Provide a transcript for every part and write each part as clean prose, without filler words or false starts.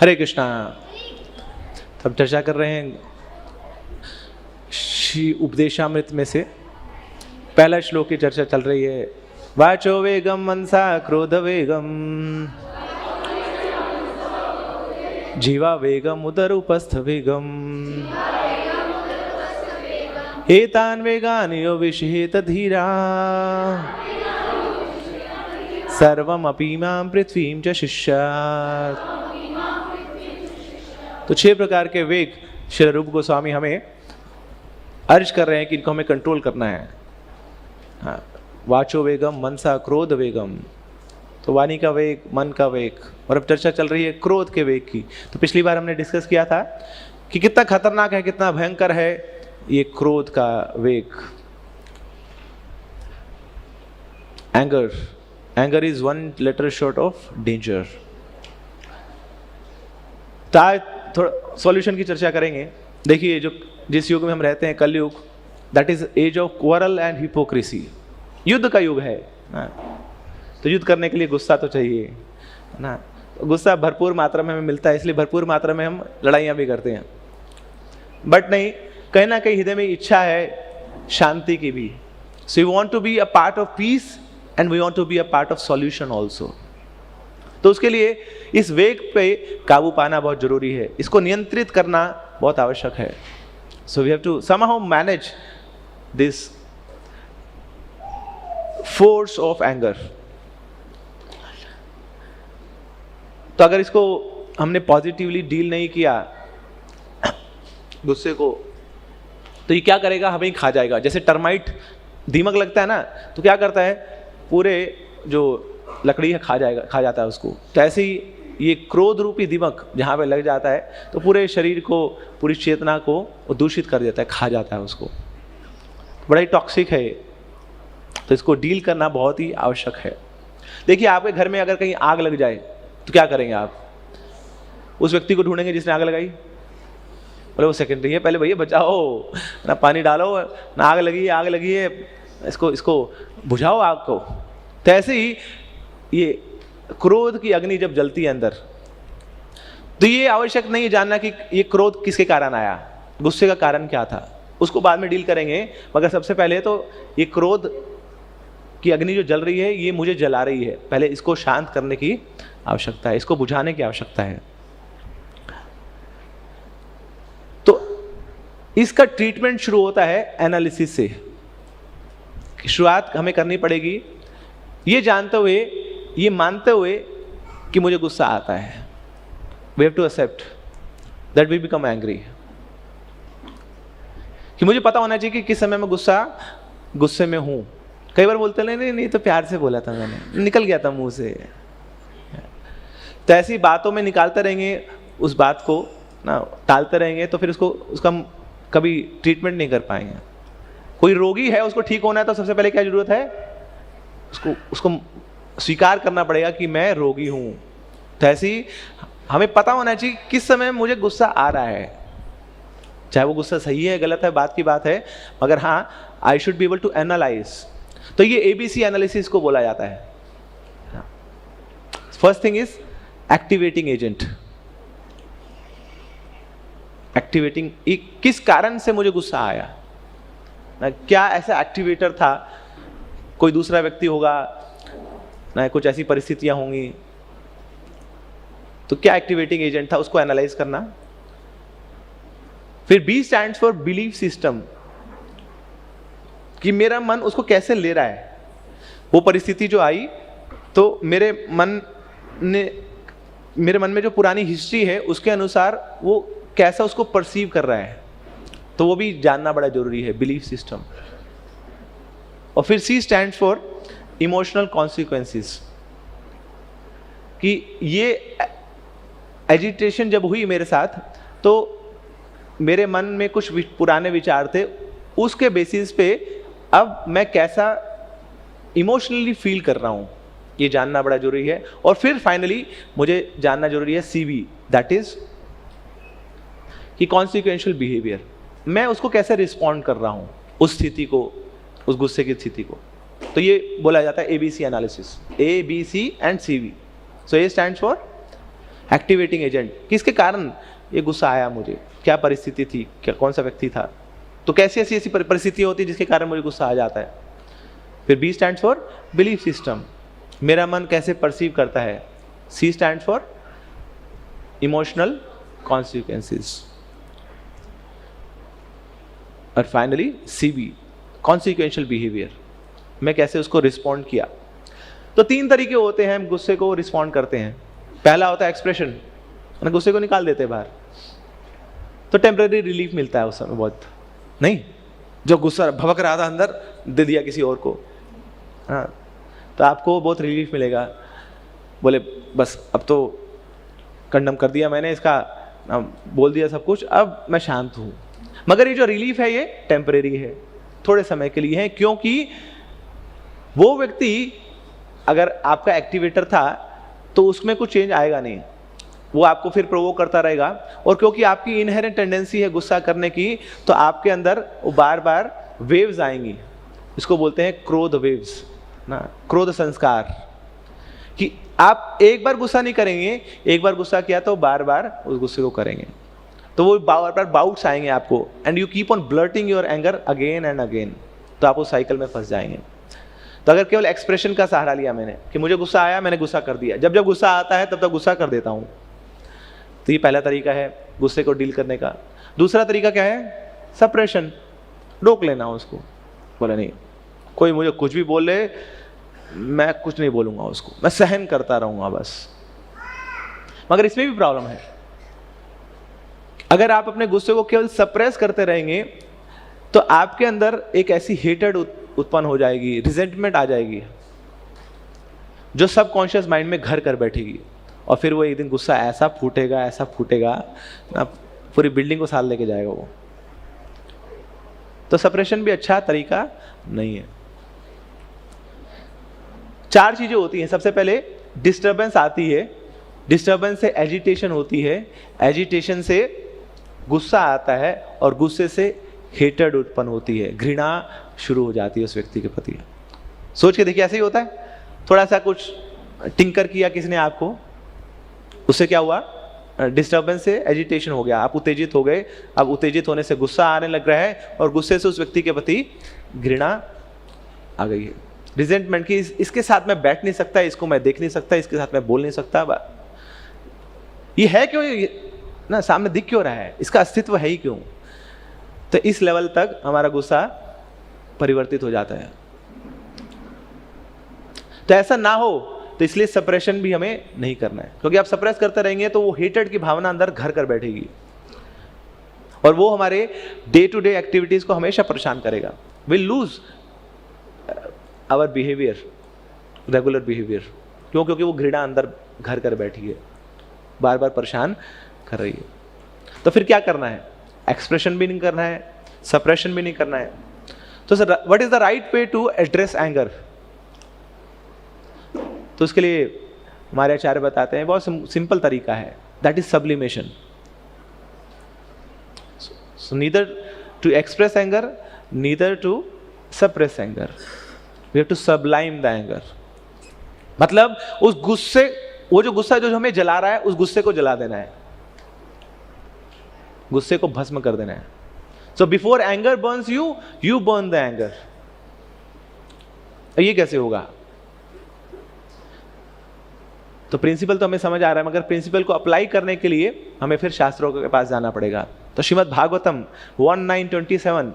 हरे कृष्णा। तब चर्चा कर रहे हैं श्री उपदेशामृत में से पहला श्लोक की चर्चा चल रही है। वाचो वेगम मनसा क्रोध वेगम जीवा वेगम उदर उपस्थ वेगम एतान वेगान यो विषेत धीरा सर्वम अपि मां पृथ्वीं च शिष्यात्। तो 6 प्रकार के वेग श्री रूप गोस्वामी हमें अर्ज कर रहे हैं कि इनको हमें कंट्रोल करना है। हाँ, वाचो वेगम मनसा क्रोध वेगम, तो वाणी का वेग, मन का वेग, और अब चर्चा चल रही है क्रोध के वेग की। तो पिछली बार हमने डिस्कस किया था कि कितना खतरनाक है, कितना भयंकर है ये क्रोध का वेग। Anger is 1 letter short of danger. तो आज थोड़ा सॉल्यूशन की चर्चा करेंगे। देखिए, जो जिस युग में हम रहते हैं, Kalyug, that is age of quarrel and hypocrisy. युद्ध का युग है ना, तो युद्ध करने के लिए गुस्सा तो चाहिए ना। गुस्सा भरपूर मात्रा में हमें मिलता है, इसलिए भरपूर मात्रा में हम लड़ाइयाँ भी करते हैं। बट नहीं, कहीं ना कहीं हृदय में इच्छा है शांति की भी। So we want to be a part of peace and we want to be a part of solution also. तो उसके लिए इस वेग पे काबू पाना बहुत जरूरी है, इसको नियंत्रित करना बहुत आवश्यक है। So we have to somehow manage this force of anger. तो अगर इसको हमने पॉजिटिवली डील नहीं किया गुस्से को, तो ये क्या करेगा, हमें ही खा जाएगा। जैसे टर्माइट दीमक लगता है ना, तो क्या करता है, पूरे जो लकड़ी है खा जाता है उसको। तो ऐसे ही ये क्रोध रूपी दीमक जहाँ पे लग जाता है तो पूरे शरीर को, पूरी चेतना को दूषित कर देता है, खा जाता है उसको। बड़ा ही टॉक्सिक है, तो इसको डील करना बहुत ही आवश्यक है। देखिए, आपके घर में अगर कहीं आग लग जाए तो क्या करेंगे आप? उस व्यक्ति को ढूंढेंगे जिसने आग लगाई? बोले वो सेकेंडरी है, पहले भैया बचाओ ना, पानी डालो ना, आग लगी है, इसको बुझाओ आग को। तो ऐसे ही ये क्रोध की अग्नि जब जलती है अंदर, तो ये आवश्यक नहीं है जानना कि ये क्रोध किसके कारण आया, गुस्से का कारण क्या था, उसको बाद में डील करेंगे। मगर सबसे पहले तो ये क्रोध की अग्नि जो जल रही है, ये मुझे जला रही है, पहले इसको शांत करने की आवश्यकता है, इसको बुझाने की आवश्यकता है। तो इसका ट्रीटमेंट शुरू होता है एनालिसिस से। शुरुआत हमें करनी पड़ेगी ये जानते हुए, ये मानते हुए कि मुझे गुस्सा आता है। We have to accept that we become angry. कि मुझे पता होना चाहिए कि किस समय मैं गुस्से में हूं। कई बार बोलते नहीं तो प्यार से बोला था मैंने, निकल गया था मुंह से। तो ऐसी बातों में निकालते रहेंगे, उस बात को ना टालते रहेंगे, तो फिर उसका हम कभी ट्रीटमेंट नहीं कर पाएंगे। कोई रोगी है, उसको ठीक होना है, तो सबसे पहले क्या जरूरत है, उसको स्वीकार करना पड़ेगा कि मैं रोगी हूं। तो ऐसे ही हमें पता होना चाहिए किस समय मुझे गुस्सा आ रहा है, चाहे वो गुस्सा सही है गलत है बात की बात है, मगर हाँ, I should be able to analyse. तो ये ABC एनालिसिस को बोला जाता है। First thing is activating agent. Activating, किस कारण से मुझे गुस्सा आया ना, क्या ऐसा एक्टिवेटर था, कोई दूसरा व्यक्ति होगा ना, कुछ ऐसी परिस्थितियां होंगी, तो क्या एक्टिवेटिंग एजेंट था, उसको एनालाइज करना। फिर B stands for belief system, कि मेरा मन उसको कैसे ले रहा है। वो परिस्थिति जो आई, तो मेरे मन में जो पुरानी हिस्ट्री है उसके अनुसार वो कैसा उसको परसीव कर रहा है, तो वो भी जानना बड़ा जरूरी है, बिलीफ सिस्टम। और फिर C stands for emotional consequences, कि ये एजिटेशन जब हुई मेरे साथ, तो मेरे मन में कुछ पुराने विचार थे, उसके बेसिस पे अब मैं कैसा इमोशनली फील कर रहा हूँ, ये जानना बड़ा जरूरी है। और फिर फाइनली मुझे जानना जरूरी है CV, दैट इज कि कॉन्सिक्वेंशियल बिहेवियर, मैं उसको कैसे रिस्पॉन्ड कर रहा हूँ उस स्थिति को, उस गुस्से की स्थिति को। तो ये बोला जाता है ABC analysis, ABC and CV। So A stands for activating agent, किसके कारण ये गुस्सा आया मुझे, क्या परिस्थिति थी, क्या कौन सा व्यक्ति था, तो कैसी ऐसी ऐसी परिस्थितियाँ होती है जिसके कारण मुझे गुस्सा आ जाता है। फिर B stands for belief system, मेरा मन कैसे परसीव करता है। C stands for emotional consequences, और finally C B consequential behaviour, मैं कैसे उसको रिस्पॉन्ड किया। तो 3 तरीके होते हैं हम गुस्से को रिस्पॉन्ड करते हैं। पहला होता है एक्सप्रेशन, गुस्से को निकाल देते हैं बाहर, तो टेम्परेरी रिलीफ मिलता है उस समय बहुत, नहीं जो गुस्सा भभक रहा था अंदर दे दिया किसी और को, हाँ, तो आपको बहुत रिलीफ मिलेगा, बोले बस अब तो कंडम कर दिया मैंने इसका, बोल दिया सब कुछ, अब मैं शांत हूँ। मगर ये जो रिलीफ है ये टेम्परेरी है, थोड़े समय के लिए है, क्योंकि वो व्यक्ति अगर आपका एक्टिवेटर था तो उसमें कुछ चेंज आएगा नहीं, वो आपको फिर प्रोवोक करता रहेगा, और क्योंकि आपकी इनहेरेंट टेंडेंसी है गुस्सा करने की, तो आपके अंदर वो बार बार वेव्स आएंगी, इसको बोलते हैं क्रोध वेव्स ना, क्रोध संस्कार, कि आप एक बार गुस्सा नहीं करेंगे, एक बार गुस्सा किया तो बार बार उस गुस्से को करेंगे, तो वो बार बार बाउट्स आएंगे आपको, and you keep on blurting your anger again and again, तो आप उस साइकिल में फंस जाएंगे। तो अगर केवल एक्सप्रेशन का सहारा लिया मैंने कि मुझे गुस्सा आया, मैंने गुस्सा कर दिया, जब जब गुस्सा आता है तब तक गुस्सा कर देता हूँ, तो ये पहला तरीका है गुस्से को डील करने का। दूसरा तरीका क्या है, सप्रेशन, रोक लेना उसको, बोला नहीं कोई मुझे कुछ भी बोले मैं कुछ नहीं बोलूँगा उसको, मैं सहन करता रहूँगा बस। मगर इसमें भी प्रॉब्लम है, अगर आप अपने गुस्से को केवल सप्रेस करते रहेंगे तो आपके अंदर एक ऐसी हेटेड उत्पन्न हो जाएगी, रिजेंटमेंट आ जाएगी, जो सबकॉन्शियस माइंड में घर कर बैठेगी, और फिर वो एक दिन गुस्सा ऐसा फूटेगा ना, पूरी बिल्डिंग को साथ लेके जाएगा वो। तो सप्रेशन भी अच्छा तरीका नहीं है। 4 चीजें होती हैं। सबसे पहले डिस्टर्बेंस आती है, डिस्टर्बेंस से एजिटेशन होती है, एजिटेशन से गुस्सा आता है, और गुस्से से हेटेड उत्पन्न होती है, घृणा शुरू हो जाती है उस व्यक्ति के प्रति। सोच के देखिए, ऐसे ही होता है, थोड़ा सा कुछ टिंकर किया किसी ने आपको, उससे क्या हुआ, डिस्टर्बेंस से एजिटेशन हो गया, आप उत्तेजित हो गए, अब उत्तेजित होने से गुस्सा आने लग रहा है, और गुस्से से उस व्यक्ति के प्रति घृणा आ गई है, रिजेंटमेंट की, इसके साथ मैं बैठ नहीं सकता, इसको मैं देख नहीं सकता, इसके साथ मैं बोल नहीं सकता। ये है क्यों, ना सामने दिख क्यों रहा है, इसका अस्तित्व है ही क्यों। तो इस लेवल तक हमारा गुस्सा परिवर्तित हो जाता है। तो ऐसा ना हो, तो इसलिए सप्रेशन भी हमें नहीं करना है, क्योंकि आप सप्रेस करते रहेंगे तो वो हेटेड की भावना अंदर घर कर बैठेगी, और वो हमारे डे टू डे एक्टिविटीज को हमेशा परेशान करेगा। Will lose our behaviour, regular behaviour, क्यों, क्योंकि वो घृणा अंदर घर कर बैठी है, बार बार परेशान कर रही है। तो फिर क्या करना है, एक्सप्रेशन भी नहीं करना है, सप्रेशन भी नहीं करना है। तो sir what is the right way to address anger. तो उसके लिए हमारे आचार्य बताते हैं बहुत सिंपल तरीका है, that is sublimation. So neither to express anger, neither to suppress anger, we have to sublime the anger. मतलब उस गुस्से, वो जो गुस्सा जो हमें जला रहा है, उस गुस्से को जला देना है, गुस्से को भस्म कर देना है। So before anger Burns you, you burn the anger. ये कैसे होगा, तो प्रिंसिपल तो हमें समझ आ रहा है, मगर प्रिंसिपल को अप्लाई करने के लिए हमें फिर शास्त्रों के पास जाना पड़ेगा। तो श्रीमद् भागवतम 1927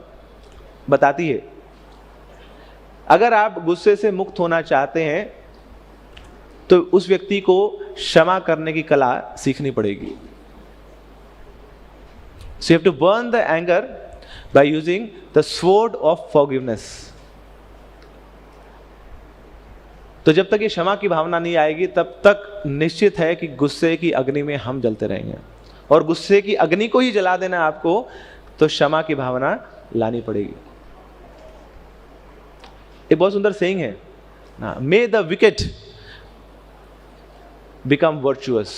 बताती है, अगर आप गुस्से से मुक्त होना चाहते हैं तो उस व्यक्ति को क्षमा करने की कला सीखनी पड़ेगी। So you have to burn the anger by using the sword of forgiveness. तो जब तक ये क्षमा की भावना नहीं आएगी तब तक निश्चित है कि गुस्से की अग्नि में हम जलते रहेंगे, और गुस्से की अग्नि को ही जला देना आपको, तो क्षमा की भावना लानी पड़ेगी। एक बहुत सुंदर सेइंग है ना, मे the wicket become virtuous,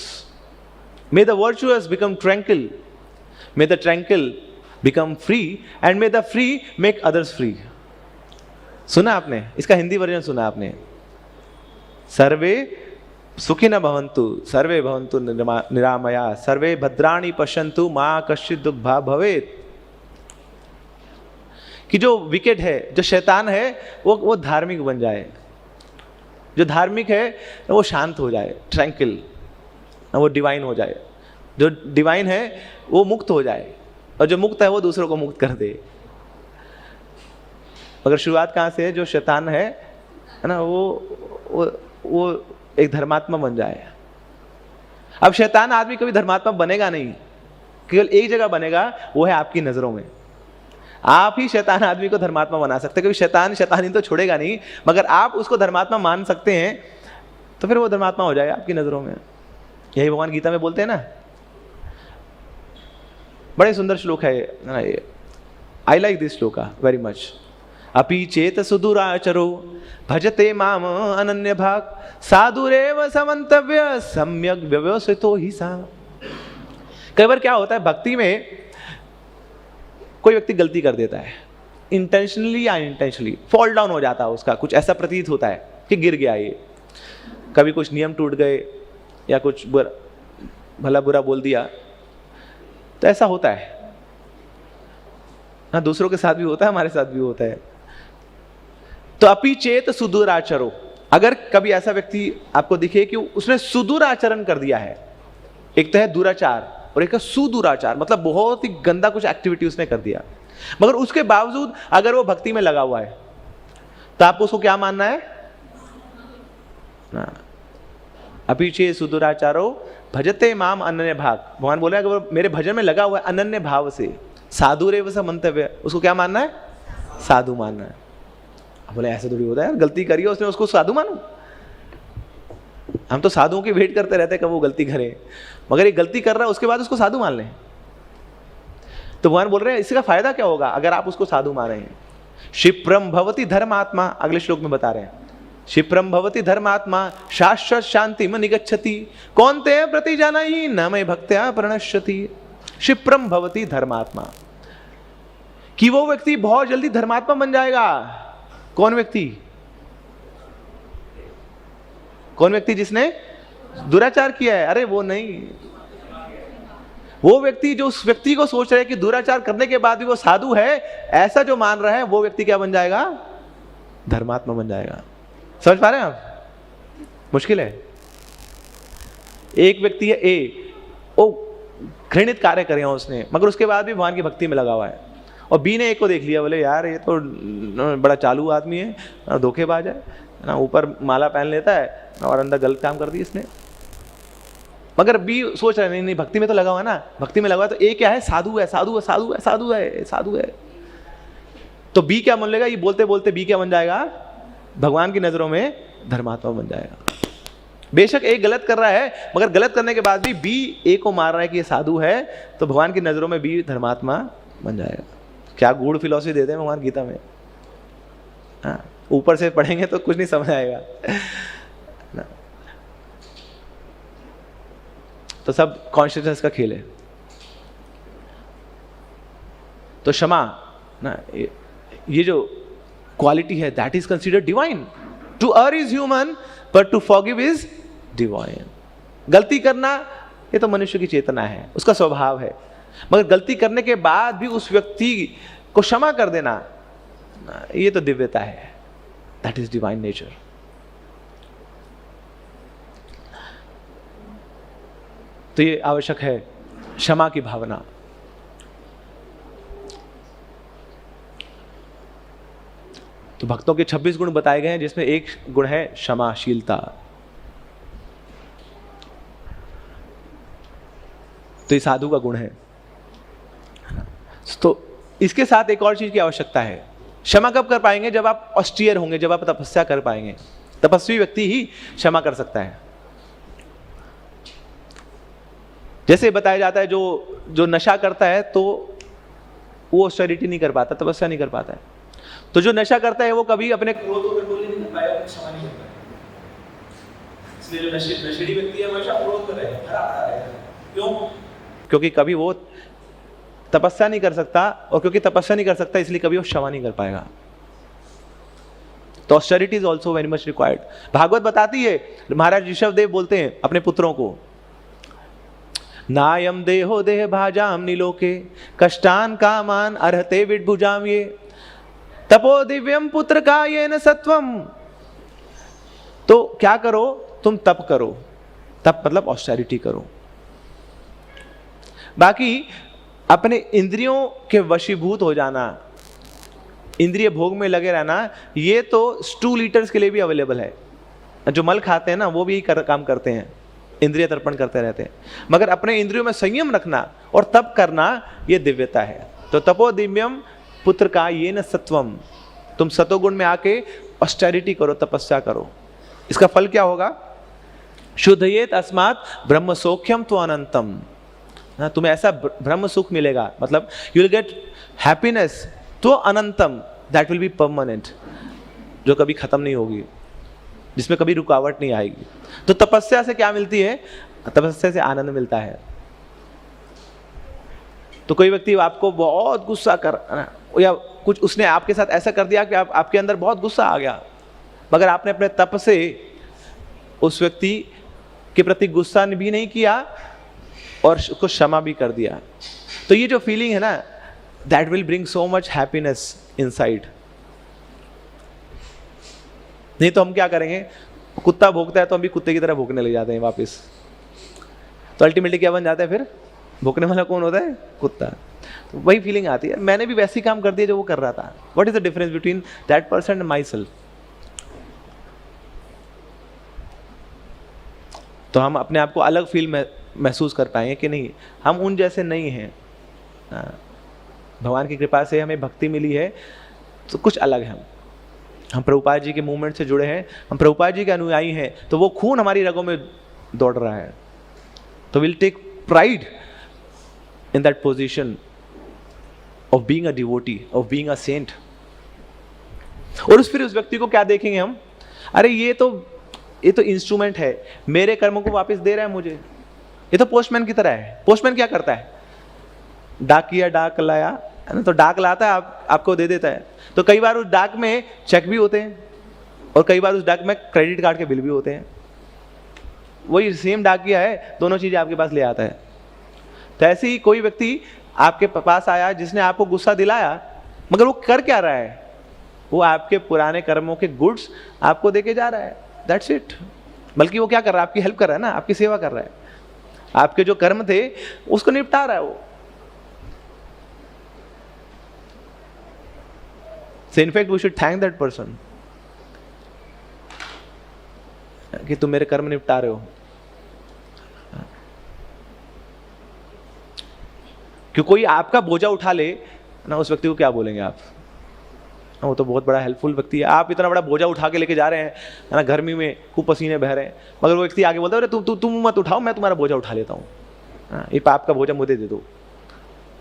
may the virtuous become tranquil, may the tranquil become free and may the free make others free। सुना आपने, इसका हिंदी वर्जन सुना आपने, सर्वे सुखिनः भवन्तु सर्वे भवन्तु निरामया सर्वे भद्राणि पश्यन्तु मा कश्चित् दुःखभाग् भवेत्। कि जो विकेट है, जो शैतान है, वो धार्मिक बन जाए, जो धार्मिक है वो शांत हो जाए, ट्रैंक्विल, वो डिवाइन हो जाए, जो डिवाइन है वो मुक्त हो जाए, और जो मुक्त है वो दूसरों को मुक्त कर दे। मगर शुरुआत कहाँ से है? जो शैतान है ना, वो एक धर्मात्मा बन जाए। अब शैतान आदमी कभी धर्मात्मा बनेगा नहीं, केवल एक जगह बनेगा, वो है आपकी नजरों में। आप ही शैतान आदमी को धर्मात्मा बना सकते हैं, क्योंकि शैतान शैतानी तो छोड़ेगा नहीं, मगर आप उसको धर्मात्मा मान सकते हैं तो फिर वो धर्मात्मा हो जाएगा आपकी नजरों में। यही भगवान गीता में बोलते हैं ना, बड़े सुंदर श्लोक है ना ये। I like this shloka very much. अपि चेत सुदुराचरो भजते माम अनन्य भाग साधुरेव समन्तव्य सम्यक व्यवस्थितो ही सा। कई बार क्या होता है, भक्ति में कोई व्यक्ति गलती कर देता है, इंटेंशनली या अनइंटेंशनली फॉल डाउन हो जाता है उसका, कुछ ऐसा प्रतीत होता है कि गिर गया ये, कभी कुछ नियम टूट गए या कुछ भला बुरा बोल दिया, तो ऐसा होता है। हाँ, दूसरों के साथ भी होता है, हमारे साथ भी होता है। तो अपि चेत सुदुराचरो, अगर कभी ऐसा व्यक्ति आपको दिखे कि उसने सुदुराचरण कर दिया है, एक तो है दुराचार और एक है सुदुराचार, मतलब बहुत ही गंदा कुछ एक्टिविटी उसने कर दिया, मगर उसके बावजूद अगर वो भक्ति में लगा हुआ है, तो आपको उसको क्या मानना है? अपि चेत सुदुराचारो भजते माम अनन्य भाग। भगवान बोले अगर वो मेरे भजन में लगा हुआ है अनन्य भाव से, साधुरेव समन्तव्य, उसको क्या मानना है? साधु मानना है। बोले ऐसे थोड़ी होता है यार, गलती करी है उसने, उसको साधु मानूं? हम तो साधुओं की वेट करते रहते हैं कब वो गलती करे, मगर ये गलती कर रहा है उसके बाद उसको साधु मान लें। तो भगवान बोल रहे हैं इसका फायदा क्या होगा अगर आप उसको साधु मान रहे हैं? क्षिप्रम भवति धर्मात्मा, अगले श्लोक में बता रहे हैं, क्षिप्रम भवति धर्मात्मा शाश्वत शांति में निगच्छति कौन्तेय प्रति जानाहि न मय भक्त्या प्रणश्यति। क्षिप्रम भवति धर्मात्मा, कि वो व्यक्ति बहुत जल्दी धर्मात्मा बन जाएगा। कौन व्यक्ति? कौन व्यक्ति जिसने दुराचार किया है? अरे वो नहीं, वो व्यक्ति जो उस व्यक्ति को सोच रहे हैं कि दुराचार करने के बाद भी वो साधु है, ऐसा जो मान रहा है, वो व्यक्ति क्या बन जाएगा? धर्मात्मा बन जाएगा। समझ पा रहे हैं आप? मुश्किल है। एक व्यक्ति है ए, वो घृणित कार्य करे हैं उसने, मगर उसके बाद भी भगवान की भक्ति में लगा हुआ है, और बी ने एक को देख लिया, बोले यार ये तो बड़ा चालू आदमी है, धोखेबाज है ना, ऊपर माला पहन लेता है और अंदर गलत काम कर दी इसने। मगर बी सोच रहे नहीं नहीं भक्ति में तो लगा हुआ है ना, भक्ति में लगा हुआ, तो ए क्या है? साधु है, साधु है, साधु है, साधु है, साधु है। तो बी क्या मान लेगा? ये बोलते बोलते बी क्या बन जाएगा? भगवान की नजरों में धर्मात्मा बन जाएगा। बेशक ए गलत कर रहा है, मगर गलत करने के बाद भी बी ए को मार रहा है कि ये साधु है, तो भगवान की नजरों में बी धर्मात्मा बन जाएगा। क्या गूढ़ फिलॉसफी देते हैं भगवान गीता में। हाँ, ऊपर से पढ़ेंगे तो कुछ नहीं समझ आएगा ना। तो सब कॉन्शियसनेस का खेल है। तो क्षमा ना, ये जो क्वालिटी है, that is considered divine. To err is human but to forgive is divine. गलती करना ये तो मनुष्य की चेतना है, उसका स्वभाव है, मगर गलती करने के बाद भी उस व्यक्ति को क्षमा कर देना, ये तो दिव्यता है, दैट इज डिवाइन नेचर। तो ये आवश्यक है, क्षमा की भावना। तो भक्तों के 26 गुण बताए गए हैं, जिसमें एक गुण है क्षमाशीलता। तो ये साधु का गुण है। तो इसके साथ एक और चीज की आवश्यकता है। क्षमा कब कर पाएंगे? जब आप ऑस्टियर होंगे, जब आप तपस्या कर पाएंगे। तपस्वी व्यक्ति ही क्षमा कर सकता है। जैसे बताया जाता है, जो नशा करता है तो वो ऑस्टेरिटी नहीं कर पाता, तपस्या नहीं कर पाता है। तो जो नशा करता है वो कभी अपने क्रोध को कंट्रोल नहीं कर पाएगा, क्षमा नहीं कर पाएगा। इसलिए जो नशेड़ी व्यक्ति है हमेशा क्रोध कर रहा है। क्यों? क्योंकि कभी वो तपस्या नहीं कर सकता, और क्योंकि तपस्या नहीं कर सकता इसलिए कभी वो क्षमा नहीं कर पाएगा। तो austerity is also very much required. Bhagavat बताती है, महाराज ऋषभ देव बोलते हैं अपने पुत्रों को, नायम देहो देह भाजाम निलोके कष्टान कामान अर्हते विड्भुजाम ये तपो दिव्यम पुत्र का ये न सत्वम। तो क्या करो, तुम तप करो, तप मतलब ऑस्टेरिटी करो। बाकी अपने इंद्रियों के वशीभूत हो जाना, इंद्रिय भोग में लगे रहना, ये तो स्टूल ईटर्स के लिए भी अवेलेबल है। जो मल खाते हैं ना वो भी काम करते हैं, इंद्रिय तर्पण करते रहते हैं। मगर अपने इंद्रियों में संयम रखना और तप करना, ये दिव्यता है। तो तपो दिव्यम पुत्र का ये न सत्वम, तुम सतोगुण में आके ऑस्टेरिटी करो, तपस्या करो। इसका फल क्या होगा? शुद्धयेत अस्मात् ब्रह्म सौख्यम तो अनंतम, तुम्हें ऐसा ब्रह्म सुख मिलेगा, मतलब यू विल गेट हैप्पीनेस तो अनंतम, दैट विल बी परमानेंट, जो कभी खत्म नहीं होगी, जिसमें कभी रुकावट नहीं आएगी। तो तपस्या से क्या मिलती है? तपस्या से आनंद मिलता है। तो कोई व्यक्ति आपको बहुत गुस्सा कर, या कुछ उसने आपके साथ ऐसा कर दिया कि आपके अंदर बहुत गुस्सा आ गया, मगर आपने अपने तप से उस व्यक्ति के प्रति गुस्सा भी नहीं किया और उसको क्षमा भी कर दिया, तो ये जो फीलिंग है ना, that will bring so much happiness inside. नहीं तो हम क्या करेंगे, कुत्ता भौंकता है तो हम भी कुत्ते की तरह भौंकने लग जाते हैं वापस। तो अल्टीमेटली क्या बन जाता है फिर? भौंकने वाला कौन होता है? कुत्ता। तो वही फीलिंग आती है, मैंने भी वैसी काम कर दिया जो वो कर रहा था। What is the difference between that person and my self? तो हम अपने आप को अलग फील महसूस कर पाएंगे कि नहीं, हम उन जैसे नहीं हैं। भगवान की कृपा से हमें भक्ति मिली है तो कुछ अलग है। हम प्रभुपाद जी के मूवमेंट से जुड़े हैं, हम प्रभुपाद जी के अनुयायी हैं, तो वो खून हमारी रगों में दौड़ रहा है। तो will take pride in that position of being a devotee, of being a saint. और फिर उस व्यक्ति को क्या देखेंगे हम? अरे ये तो इंस्ट्रूमेंट है, मेरे कर्मों को वापस दे रहा है मुझे। ये तो पोस्टमैन की तरह है। पोस्टमैन क्या करता है? डाकिया डाक लाया है ना, तो डाक लाता है, आपको दे देता है। तो कई बार उस डाक में चेक भी होते हैं और कई बार उस डाक में क्रेडिट कार्ड के बिल भी होते हैं। वही सेम डाकिया है, दोनों चीजें आपके पास ले आता है। तो ऐसे ही कोई व्यक्ति आपके पास आया जिसने आपको गुस्सा दिलाया, मगर वो कर क्या रहा है? वो आपके पुराने कर्मों के गुड्स आपको देके जा रहा है, दैट्स इट। बल्कि वो क्या कर रहा है? आपकी हेल्प कर रहा है ना, आपकी सेवा कर रहा है। आपके जो कर्म थे उसको निपटा रहा है वो। So in fact we should thank that person कि तुम मेरे कर्म निपटा रहे हो। कि कोई आपका बोझा उठा ले ना, उस व्यक्ति को क्या बोलेंगे आप? वो तो बहुत बड़ा हेल्पफुल व्यक्ति है, आप इतना बड़ा बोझा उठा के लेके जा रहे हैं ना, गर्मी में खूब पसीने बह रहे हैं, मगर वो व्यक्ति आगे बोलता है अरे तुम मत उठाओ, मैं तुम्हारा बोझा उठा लेता हूँ, ये पाप का बोझा मुझे दे दो।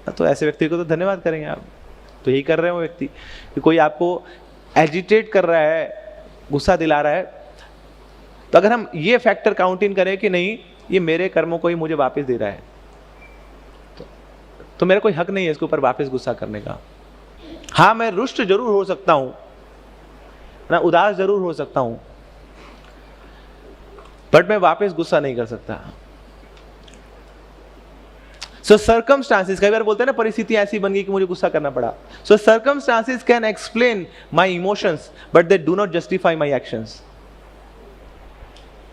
तो ऐसे व्यक्ति को तो धन्यवाद करेंगे आप। तो यही कर रहे हैं वो व्यक्ति कि कोई आपको एजिटेट कर रहा है, गुस्सा दिला रहा है, तो अगर हम ये फैक्टर काउंट इन करें कि नहीं ये मेरे कर्मों को ही मुझे वापस दे रहा है, तो मेरा कोई हक नहीं है इसके ऊपर वापस गुस्सा करने का। हाँ, मैं रुष्ट जरूर हो सकता हूं ना, उदास जरूर हो सकता हूं, बट मैं वापस गुस्सा नहीं कर सकता। सो सर्कमस्टांसेस, कई बार बोलते हैं ना परिस्थितियां ऐसी बन गई कि मुझे गुस्सा करना पड़ा। So circumstances can explain my emotions but they do not justify my actions.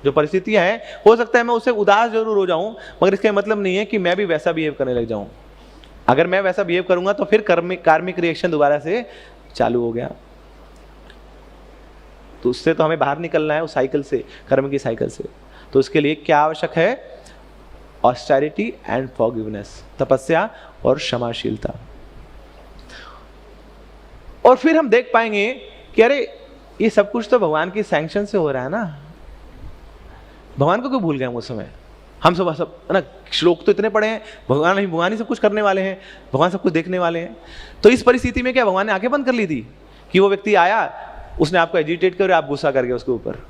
जो परिस्थितियां हैं, हो सकता है मैं उससे उदास जरूर हो जाऊं, मगर इसका मतलब नहीं है कि मैं भी वैसा बिहेव करने लग जाऊं। अगर मैं वैसा बिहेव करूंगा तो फिर कार्मिक रिएक्शन दोबारा से चालू हो गया। तो उससे तो हमें बाहर निकलना है, उस साइकिल से, कर्म की साइकिल से। तो उसके लिए क्या आवश्यक है? ऑस्टेरिटी एंड फॉरगिवनेस, तपस्या और क्षमाशीलता। और फिर हम देख पाएंगे कि अरे ये सब कुछ तो भगवान की सैंक्शन से हो रहा है ना, भगवान को क्यों भूल गए हम उस समय? हम सब ना, श्लोक तो इतने पढ़े हैं, भगवान ही सब कुछ करने वाले हैं, भगवान सब कुछ देखने वाले हैं। तो इस परिस्थिति में क्या भगवान ने आंखें बंद कर ली थी कि वो व्यक्ति आया, उसने आपको एजिटेट कर, आप गुस्सा कर गए उसके ऊपर?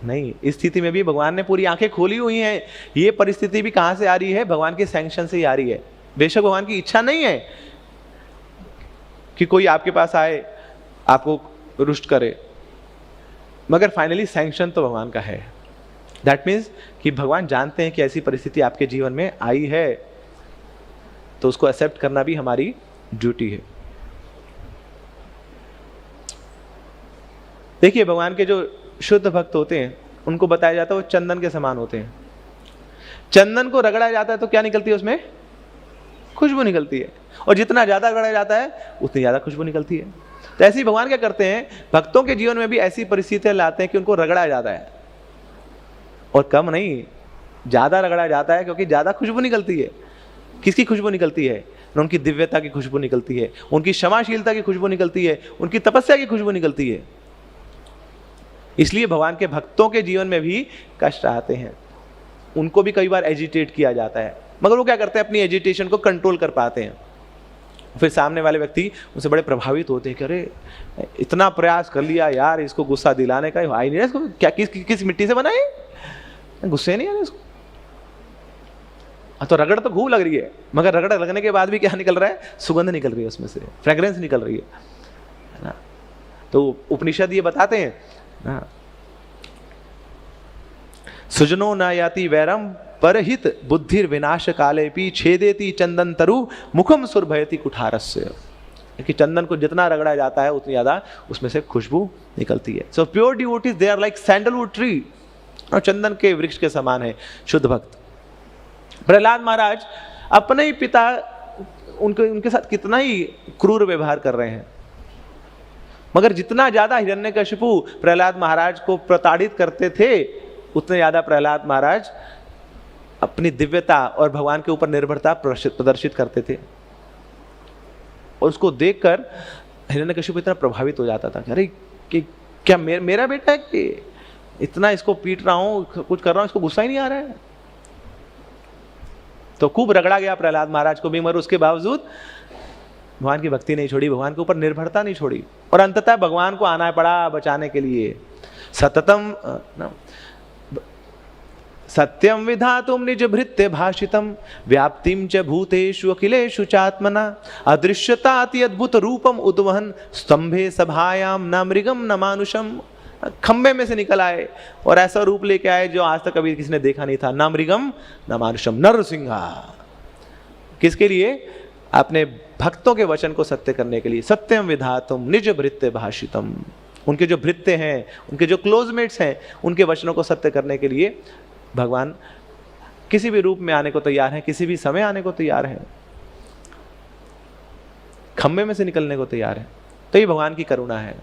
नहीं, इस स्थिति में भी भगवान ने पूरी आंखें खोली हुई हैं। ये परिस्थिति भी कहां से आ रही है? भगवान के सैंक्शन से ही आ रही है। बेशक भगवान की इच्छा नहीं है कि कोई आपके पास आए, आपको रुष्ट करे, मगर फाइनली सैंक्शन तो भगवान का है। दैट मीन्स कि भगवान जानते हैं कि ऐसी परिस्थिति आपके जीवन में आई है, तो उसको एक्सेप्ट करना भी हमारी ड्यूटी है। देखिए, भगवान के जो शुद्ध भक्त होते हैं उनको बताया जाता है वो चंदन के समान होते हैं। चंदन को रगड़ा जाता है तो क्या निकलती है, उसमें खुशबू निकलती है, और जितना ज्यादा रगड़ा जाता है उतनी ज्यादा खुशबू निकलती है। तो ऐसे ही भगवान क्या करते हैं, भक्तों के जीवन में भी ऐसी परिस्थितियां लाते हैं कि उनको रगड़ा जाता है, और कम नहीं, ज्यादा रगड़ा जाता है, क्योंकि ज्यादा खुशबू निकलती है। किसकी खुशबू निकलती है? उनकी दिव्यता की खुशबू निकलती है, उनकी क्षमाशीलता की खुशबू निकलती है, उनकी तपस्या की खुशबू निकलती है। इसलिए भगवान के भक्तों के जीवन में भी कष्ट आते हैं, उनको भी कई बार एजिटेट किया जाता है, मगर वो क्या करते हैं, अपनी एजिटेशन को कंट्रोल कर पाते हैं। फिर सामने वाले व्यक्ति उनसे बड़े प्रभावित होते हैं कि अरे इतना प्रयास कर लिया यार, इसको गुस्सा दिलाने का, आई नहीं इसको, क्या किस मिट्टी से बनाए, गुस्से नहीं आ रहे इसको। तो रगड़ तो खूब लग रही है, मगर रगड़ लगने के बाद भी क्या निकल रहा है, सुगंध निकल रही है, उसमें से फ्रेग्रेंस निकल रही है ना। तो उपनिषद ये बताते हैं ना, सुजनो न याति वैरम परहित बुद्धिर विनाश काले पी छेदेति चंदन तरु मुखम सुरभयति कुठारस्य, कि चंदन को जितना रगड़ा जाता है उतनी ज्यादा उसमें से खुशबू निकलती है। So pure devotees they are like sandalwood tree, और चंदन के वृक्ष के समान है शुद्ध भक्त। प्रहलाद महाराज अपने ही पिता उनके साथ कितना ही क्रूर व्यवहार कर रहे हैं, मगर जितना ज्यादा हिरण्यकशिपु प्रहलाद महाराज को प्रताड़ित करते थे, उतने ज्यादा प्रहलाद महाराज अपनी दिव्यता और भगवान के ऊपर निर्भरता प्रदर्शित करते थे। और उसको देखकर हिरण्यकशिपु इतना प्रभावित हो जाता था कि अरे कि क्या मेरा बेटा है कि इतना इसको पीट रहा हूं, कुछ कर रहा हूं, इसको गुस्सा ही नहीं आ रहा है। तो खूब रगड़ा गया प्रहलाद महाराज को भी, मगर उसके बावजूद भगवान की भक्ति नहीं छोड़ी, भगवान के ऊपर निर्भरता नहीं छोड़ी, और अंततः भगवान को आना पड़ा बचाने के लिए। सततम सत्यम विधातुम निज भृत्य भाषितम व्याप्तिम च भूतेषु अखिलेषु चात्मना अदृश्यताति अद्भुत रूपम उद्वहन स्तंभे सभायाम न मृगम न मानुषम। खंबे में से निकल आए और ऐसा रूप लेके आए जो आज तक कभी किसी ने देखा नहीं था, न मृगम न मानुषम, नरसिंहा। किसके लिए? अपने भक्तों के वचन को सत्य करने के लिए। सत्यम विधातुम निज भृत्य भाषितम, उनके जो भृत्य हैं, उनके जो क्लोजमेट्स हैं, उनके वचनों को सत्य करने के लिए भगवान किसी भी रूप में आने को तैयार है, किसी भी समय आने को तैयार है, खंबे में से निकलने को तैयार है। तो ये भगवान की करुणा है।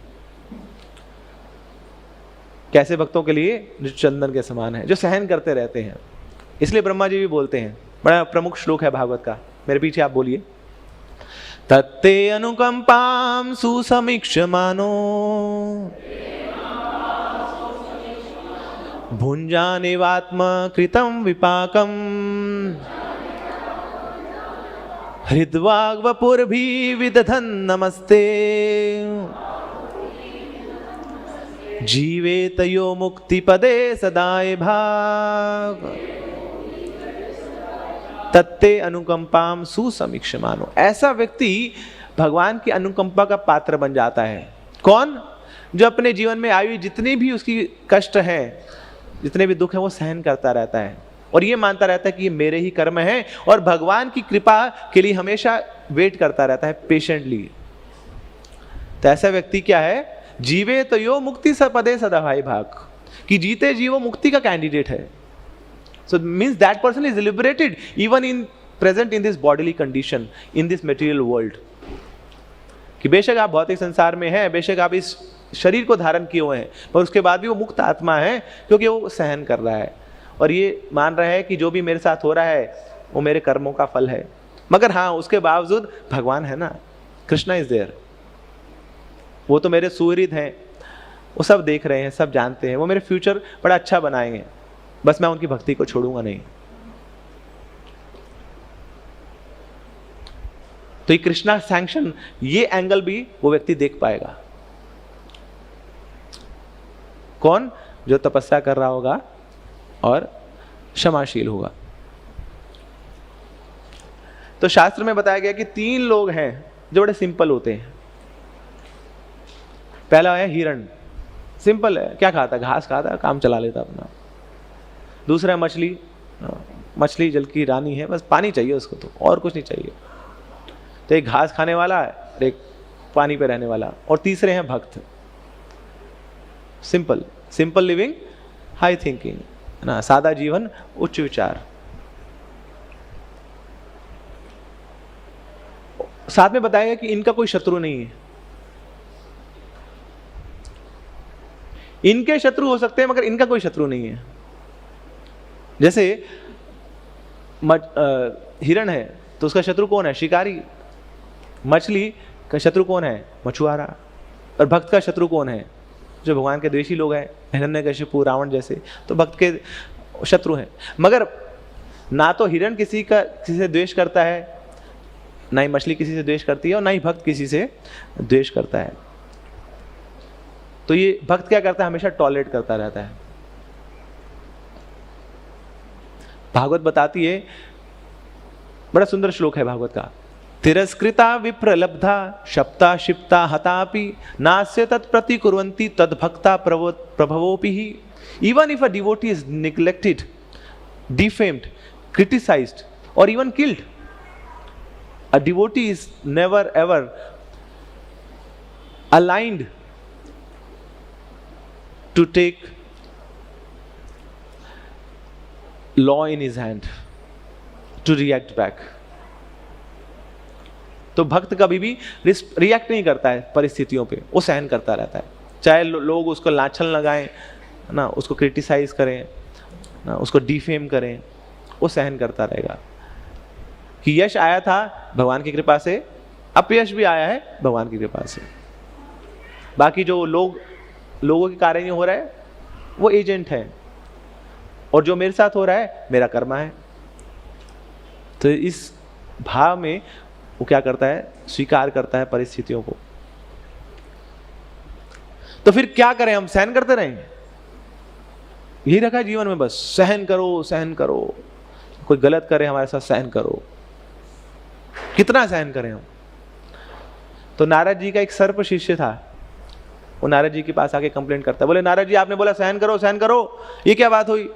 कैसे भक्तों के लिए? जो चंदन के समान है, जो सहन करते रहते हैं। इसलिए ब्रह्मा जी भी बोलते हैं, बड़ा प्रमुख श्लोक है भागवत का, मेरे पीछे आप बोलिए। तत्ते अनुकंपाम सुसमीक्षमानो भुंजानेवात्म कृतं विपाकम हृद्वाग वपुर्भि विदधन नमस्ते जीवेतयो मुक्ति पदे सदाए भाग। तत्ते अनुकंपाम सुसमीक्षमानो, ऐसा व्यक्ति भगवान की अनुकंपा का पात्र बन जाता है। कौन? जो अपने जीवन में आई जितनी भी उसकी कष्ट है, जितने भी दुख है, वो सहन करता रहता है और ये मानता रहता है कि ये मेरे ही कर्म है, और भगवान की कृपा के लिए हमेशा वेट करता रहता है पेशेंटली। तो ऐसा व्यक्ति क्या है? जीवे तो यो मुक्ति सपदे सदा भाई भाग, कि जीते जी वो मुक्ति का कैंडिडेट है। So means that person is liberated even in present in this bodily condition, in this material world. कि बेशक आप भौतिक संसार में हैं, बेशक आप इस शरीर को धारण किए हुए हैं, पर उसके बाद भी वो मुक्त आत्मा है, क्योंकि वो सहन कर रहा है और ये मान रहा है कि जो भी मेरे साथ हो रहा है वो मेरे कर्मों का फल है। मगर हाँ, उसके बावजूद भगवान है ना, कृष्णा इज देयर, वो तो मेरे सुहृद हैं, वो सब देख रहे हैं, सब जानते हैं, वो मेरे फ्यूचर बड़ा अच्छा बनाएंगे, बस मैं उनकी भक्ति को छोड़ूंगा नहीं। तो ये कृष्णा सैंक्शन, ये एंगल भी वो व्यक्ति देख पाएगा। कौन? जो तपस्या कर रहा होगा और क्षमाशील होगा। तो शास्त्र में बताया गया कि 3 लोग हैं जो बड़े सिंपल होते हैं। पहला है हिरण, सिंपल है, क्या खाता है, घास खाता है, काम चला लेता अपना। दूसरा है मछली, मछली जल की रानी है, बस पानी चाहिए उसको, तो और कुछ नहीं चाहिए। तो एक घास खाने वाला है और एक पानी पे रहने वाला। और तीसरे हैं भक्त। Simple, simple living, high thinking, है ना, सादा जीवन, उच्च विचार। साथ में बताएगा कि इनका कोई शत्रु नहीं है। इनके शत्रु हो सकते हैं मगर इनका कोई शत्रु नहीं है। जैसे हिरण है तो उसका शत्रु कौन है, शिकारी। मछली का शत्रु कौन है, मछुआरा। और भक्त का शत्रु कौन है, जो भगवान के द्वेषी लोग हैं, हिरण्यकशिपु, रावण जैसे, तो भक्त के शत्रु हैं। मगर ना तो हिरण किसी से द्वेष करता है, ना ही मछली किसी से द्वेष करती है, और ना ही भक्त किसी से द्वेष करता है। तो ये भक्त क्या करता है, हमेशा टॉलरेट करता रहता है। भागवत बताती है, बड़ा सुंदर श्लोक है भागवत का, तिरस्कृता विप्रलब्धा शप्ता क्षिप्ता हतापि नास्य तत्प्रति कुर्वन्ति तद्भक्ता प्रभवोपि ही। Even if a devotee is neglected, defamed, criticized, or even killed, a devotee is never ever aligned to take law in his hand, to react back. तो भक्त कभी भी रिएक्ट नहीं करता है परिस्थितियों पे, वो सहन करता रहता है। चाहे लोग उसको लाछन लगाएं ना, उसको क्रिटिसाइज करें ना, उसको डिफेम करें, वो सहन करता रहेगा। कि यश आया था भगवान की कृपा से, अपयश भी आया है भगवान की कृपा से। बाकी जो लोगों के कारण हो रहा है वो एजेंट है, और जो मेरे साथ हो रहा है मेरा कर्मा है। तो इस भाव में वो क्या करता है, स्वीकार करता है परिस्थितियों को। तो फिर क्या करें, हम सहन करते रहें? यही रखा है जीवन में, बस सहन करो, सहन करो। कोई गलत करे हमारे साथ, सहन करो। कितना सहन करें हम? तो नारद जी का एक सर्प शिष्य था, वो नारद जी के पास आके कंप्लेंट करता है, बोले नारद जी आपने बोला सहन करो, सहन करो, ये क्या बात हुई?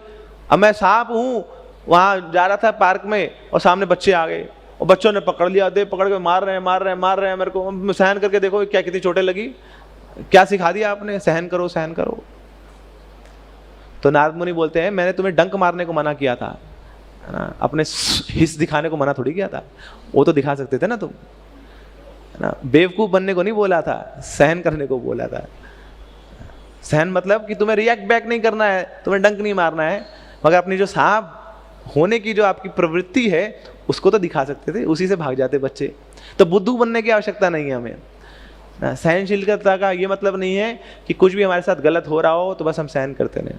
अब मैं सांप हूं, वहां जा रहा था पार्क में और सामने बच्चे आ गए और बच्चों ने पकड़ लिया, दे पकड़ के मार रहे हैं मेरे को। सहन करके देखो क्या कितनी चोटें लगी, क्या सिखा दिया आपने, सहन करो, सहन करो। तो नारद मुनि बोलते हैं मैंने तुम्हें डंक मारने को मना किया था, है ना, अपने हिस्स दिखाने को मना थोड़ी किया था। वो तो दिखा सकते थे ना तुम, है ना। बेवकूफ बनने को नहीं बोला था, सहन करने को बोला था। सहन मतलब कि तुम्हें रिएक्ट बैक नहीं करना है, तुम्हें डंक नहीं मारना है, मगर अपनी जो सांप होने की जो आपकी प्रवृत्ति है उसको तो दिखा सकते थे, उसी से भाग जाते बच्चे। तो बुद्धू बनने की आवश्यकता नहीं है हमें। सहनशीलता का ये मतलब नहीं है कि कुछ भी हमारे साथ गलत हो रहा हो तो बस हम सहन करते रहें।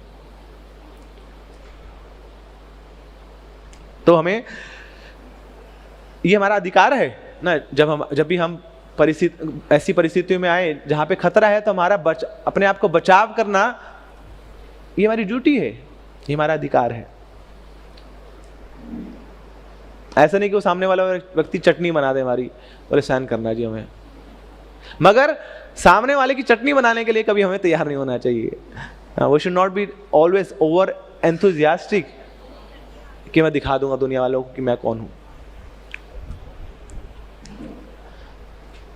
तो हमें ये हमारा अधिकार है ना, जब भी हम ऐसी परिस्थितियों में आए जहां पे खतरा है, तो हमारा अपने आप को बचाव करना ये हमारी ड्यूटी है, ये हमारा अधिकार है। ऐसा नहीं कि वो सामने वाला व्यक्ति चटनी बना दे हमारी, बोले सहन करना जी हमें, मगर सामने वाले की चटनी बनाने के लिए कभी हमें तैयार नहीं होना चाहिए। We should not be always over enthusiastic कि मैं दिखा दूंगा दुनिया वालों को कि मैं कौन हूं।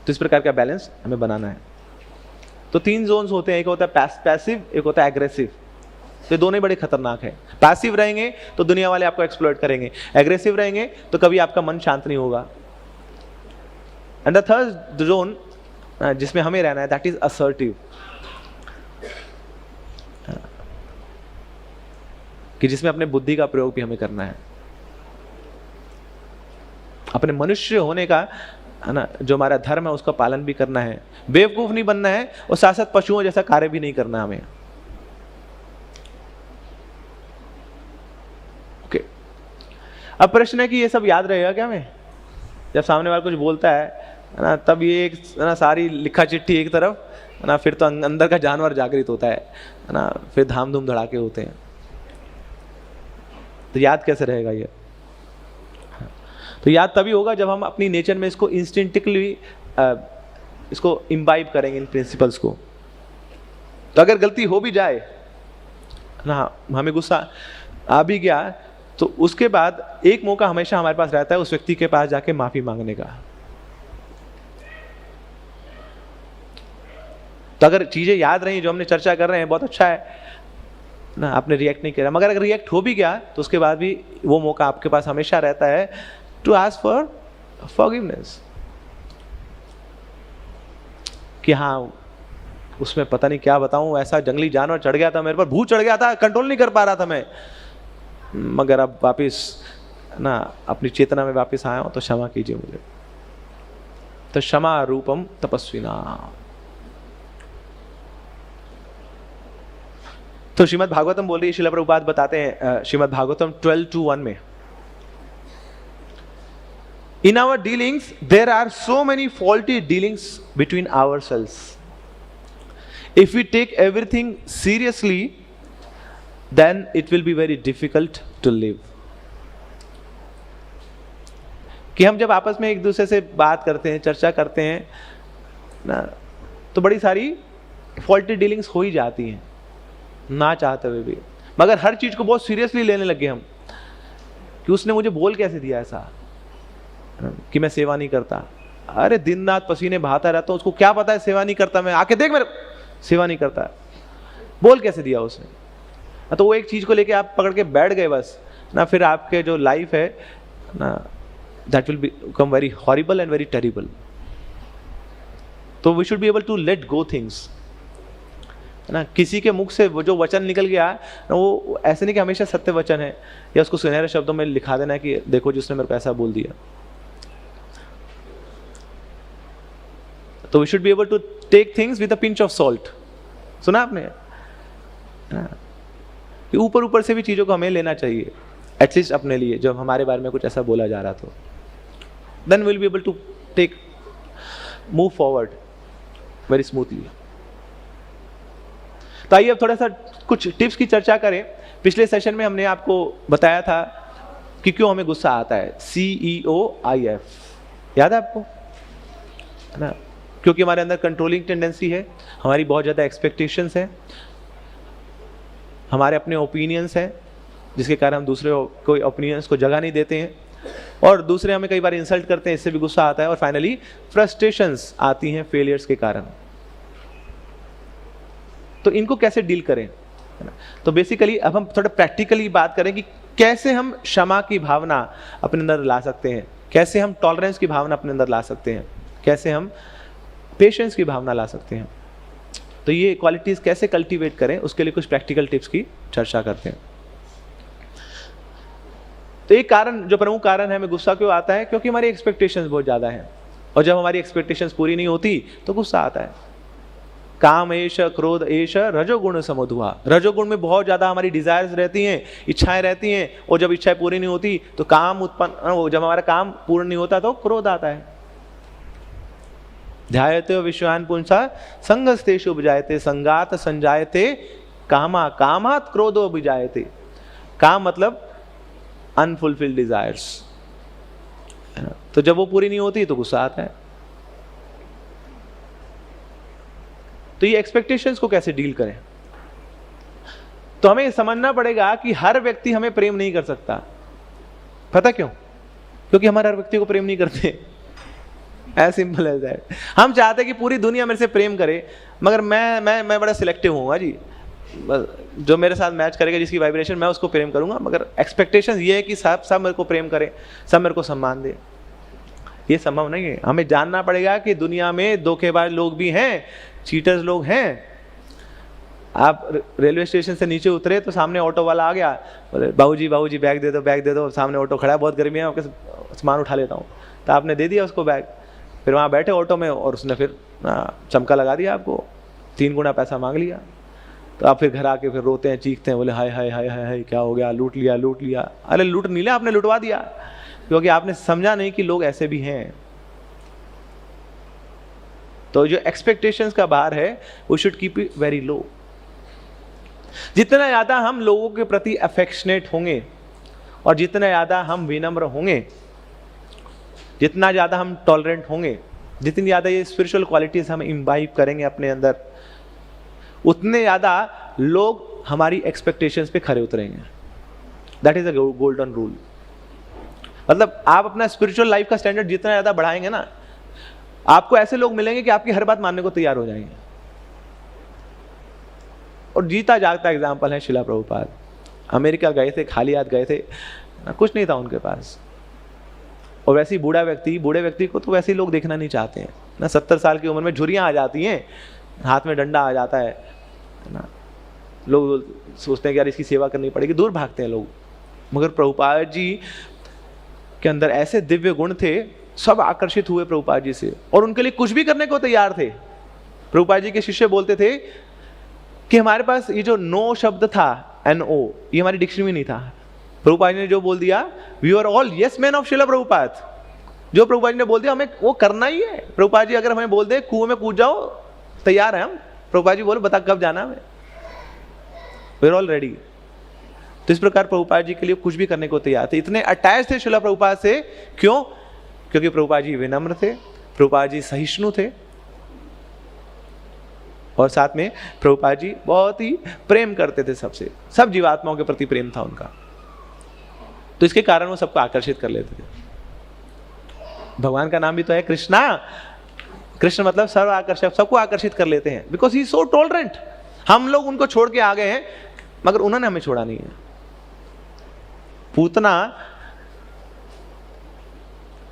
तो इस प्रकार का बैलेंस हमें बनाना है। तो 3 जोन्स होते हैं, एक होता है पैसिव, एक होता है एग्रेसिव। तो दोनों ही बड़े खतरनाक है। पैसिव रहेंगे तो दुनिया वाले आपको एक्सप्लॉइट करेंगे, एग्रेसिव रहेंगे तो कभी आपका मन शांत नहीं होगा। एंड द थर्ड जोन जिसमें हमें रहना है, दैट इज असर्टिव, कि जिसमें अपने बुद्धि का प्रयोग भी हमें करना है, अपने मनुष्य होने का, है ना, जो हमारा धर्म है उसका पालन भी करना है, बेवकूफ नहीं बनना है, और साथ साथ पशुओं जैसा कार्य भी नहीं करना हमें। ओके, अब प्रश्न है कि ये सब याद रहेगा क्या हमें? जब सामने वाला कुछ बोलता है ना, तब ये एक, है ना, सारी लिखा चिट्ठी एक तरफ, है ना, फिर तो अंदर का जानवर जागृत होता है ना, फिर धाम धूम धड़ाके होते हैं। तो याद कैसे रहेगा ये? तो याद तभी होगा जब हम अपनी नेचर में इसको इंस्टिंक्टिवली इसको इम्बाइब करेंगे, इन प्रिंसिपल्स को। तो अगर गलती हो भी जाए ना, हमें गुस्सा आ भी गया, तो उसके बाद एक मौका हमेशा हमारे पास रहता है उस व्यक्ति के पास जाके माफी मांगने का। तो अगर चीजें याद रही जो हमने चर्चा कर रहे हैं, बहुत अच्छा है ना, आपने रिएक्ट नहीं किया, मगर अगर रिएक्ट हो भी गया तो उसके बाद भी वो मौका आपके पास हमेशा रहता है टू आस्क फॉर फॉरगिवनेस, कि हाँ उसमें पता नहीं क्या बताऊं, ऐसा जंगली जानवर चढ़ गया था मेरे पर, भूत चढ़ गया था, कंट्रोल नहीं कर पा रहा था मैं, मगर अब वापिस ना अपनी चेतना में वापस आया हूं, तो क्षमा कीजिए मुझे। तो क्षमा रूपम तपस्विना। तो श्रीमद् भागवतम बोल रही है, श्रील प्रभुपाद बताते हैं श्रीमद् भागवतम 12:1 में, In our dealings, there are so many faulty dealings between ourselves. If we take everything seriously, then it will be very difficult to live. कि हम जब आपस में एक दूसरे से बात करते हैं, चर्चा करते हैं ना, तो बड़ी सारी faulty dealings हो ही जाती हैं, ना चाहते हुए भी। मगर हर चीज को बहुत सीरियसली लेने लगे हम, कि उसने मुझे बोल कैसे दिया ऐसा कि मैं सेवा नहीं करता। अरे दिन रात पसीने बहाता रहता हूं, उसको क्या पता है सेवा नहीं करता, मैं आके देख मेरे सेवा नहीं करता, बोल कैसे दिया उसने। तो वो एक चीज को लेके आप पकड़ के बैठ गए बस ना, फिर आपके जो लाइफ है ना, that will become very horrible and very terrible. तो we should be able to let go things, है ना। किसी के मुख से वो जो वचन निकल गया ना, वो ऐसे नहीं कि हमेशा सत्य वचन है, या उसको सुनहरे शब्दों में लिखा देना कि देखो जिसने मेरे को ऐसा बोल दिया। तो we should be able to take things with a pinch of salt. सुना आपने, ऊपर ऊपर से भी चीजों को हमें लेना चाहिए, एटलीस्ट अपने लिए, जब हमारे बारे में कुछ ऐसा बोला जा रहा, तो then will be able to take move forward very smoothly. तो आइए अब थोड़ा सा कुछ टिप्स की चर्चा करें। पिछले सेशन में हमने आपको बताया था कि क्यों हमें गुस्सा आता है, CEOIF, याद है आपको, है ना। क्योंकि हमारे अंदर कंट्रोलिंग टेंडेंसी है, हमारी बहुत ज़्यादा एक्सपेक्टेशंस हैं, हमारे अपने ओपिनियंस हैं, जिसके कारण हम दूसरे कोई ओपिनियंस को जगह नहीं देते हैं, और दूसरे हमें कई बार इंसल्ट करते हैं, इससे भी गुस्सा आता है, और फाइनली फ्रस्ट्रेशंस आती हैं फेलियर्स के कारण। तो इनको कैसे डील करें, है ना। तो बेसिकली अब हम थोड़ा प्रैक्टिकली बात करें कि कैसे हम क्षमा की भावना अपने अंदर ला सकते हैं, कैसे हम टॉलरेंस की भावना अपने अंदर ला सकते हैं, कैसे हम पेशेंस की भावना ला सकते हैं। तो ये क्वालिटीज कैसे कल्टीवेट करें, उसके लिए कुछ प्रैक्टिकल टिप्स की चर्चा करते हैं। तो एक कारण, जो प्रमुख कारण है हमें गुस्सा क्यों आता है, क्योंकि हमारी एक्सपेक्टेशंस बहुत ज़्यादा हैं, और जब हमारी एक्सपेक्टेशंस पूरी नहीं होती तो गुस्सा आता है। काम एश क्रोध एश रजोगुण समधुआ, रजोगुण में बहुत ज़्यादा हमारी डिजायर्स रहती हैं, इच्छाएं रहती हैं, और जब इच्छाएं पूरी नहीं होती तो काम उत्पन्न, जब हमारा काम पूर्ण नहीं होता तो क्रोध आता है। ध्यायते विश्वान पुंसा संगस्तेषु उपजायते संगात संजायते कामा कामात क्रोधो उपजायते। काम मतलब अनफुलफिल्ड डिजायर्स, तो जब वो पूरी नहीं होती तो गुस्सा आता है। तो ये एक्सपेक्टेशंस को कैसे डील करें, तो हमें समझना पड़ेगा कि हर व्यक्ति हमें प्रेम नहीं कर सकता। पता क्यों? क्योंकि हमारे हर व्यक्ति को प्रेम नहीं करते, एज सिंपल एज दैट। हम चाहते हैं कि पूरी दुनिया मेरे से प्रेम करे, मगर मैं बड़ा सिलेक्टिव हूँ जी, जो मेरे साथ मैच करेगा, जिसकी वाइब्रेशन, मैं उसको प्रेम करूंगा। मगर एक्सपेक्टेशन ये है कि सब मेरे को प्रेम करें, सब मेरे को सम्मान दे, ये संभव नहीं है। हमें जानना पड़ेगा कि दुनिया में धोखेबाज लोग भी हैं, चीटर्स लोग हैं। आप रेलवे स्टेशन से नीचे उतरे तो सामने ऑटो वाला आ गया, बोले बाबूजी बैग दे दो, सामने ऑटो खड़ा है, बहुत गर्मी है, आपके सामान उठा लेता हूँ। तो आपने दे दिया उसको बैग, फिर वहाँ बैठे ऑटो में, और उसने फिर चमका लगा दिया आपको, 3 गुना पैसा मांग लिया। तो आप फिर घर आके फिर रोते हैं, चीखते हैं, बोले हाय हाय हाय हाय हाय क्या हो गया, लूट लिया। अरे लूट नहीं लिया, आपने लुटवा दिया, क्योंकि आपने समझा नहीं कि लोग ऐसे भी हैं। तो जो एक्सपेक्टेशंस का बार है वो should keep it very low. जितना ज्यादा हम लोगों के प्रति अफेक्शनेट होंगे, और जितना ज्यादा हम विनम्र होंगे, जितना ज्यादा हम टॉलरेंट होंगे, जितनी ज्यादा ये स्पिरिचुअल क्वालिटीज हम इम्बाइब करेंगे अपने अंदर, उतने ज़्यादा लोग हमारी एक्सपेक्टेशंस पे खरे उतरेंगे। That is a golden rule. मतलब आप अपना स्पिरिचुअल लाइफ का स्टैंडर्ड जितना ज़्यादा बढ़ाएंगे ना, आपको ऐसे लोग मिलेंगे कि आपकी हर बात मानने को तैयार हो जाएंगे। और जीता जागता एग्जाम्पल है शिला प्रभुपाद। अमेरिका गए थे, खाली हाथ गए थे ना, कुछ नहीं था उनके पास। और वैसे ही बूढ़े व्यक्ति को तो वैसे ही लोग देखना नहीं चाहते हैं ना। 70 साल की उम्र में झुर्रियाँ आ जाती हैं, हाथ में डंडा आ जाता है ना, लोग सोचते हैं कि यार इसकी सेवा करनी पड़ेगी, दूर भागते हैं लोग। मगर प्रभुपाद जी के अंदर ऐसे दिव्य गुण थे, सब आकर्षित हुए प्रभुपाद जी से और उनके लिए कुछ भी करने को तैयार थे। प्रभुपाद जी के शिष्य बोलते थे कि हमारे पास ये जो नो शब्द था, NO, ये हमारी डिक्शनरी में नहीं था। प्रभुपाद जी ने जो बोल दिया, we are all yes man of Srila Prabhupada. जो प्रभुपाद जी ने बोल दिया हमें वो करना ही है। प्रभुपाद जी अगर हमें बोल दे कुएं में कूद जाओ, तैयार है हम। प्रभुपाद जी बोले बता कब जाना हमें, वी आर ऑल रेडी। तो इस प्रकार प्रभुपाद जी के लिए कुछ भी करने को तैयार थे, इतने अटैच थे शिला प्रभुपाद से। क्यों? क्योंकि प्रभुपाद जी विनम्र थे, प्रभुपाद जी सहिष्णु थे और साथ में प्रभुपाद जी बहुत ही प्रेम करते थे सबसे, सब जीवात्माओं के प्रति प्रेम था उनका। तो इसके कारण वो सबको आकर्षित कर लेते थे। भगवान का नाम भी तो है कृष्णा। कृष्ण मतलब सर्व आकर्षक, सबको आकर्षित कर लेते हैं। Because he so tolerant. हम लोग उनको छोड़ के आ गए हैं, मगर उन्होंने हमें छोड़ा नहीं है। पूतना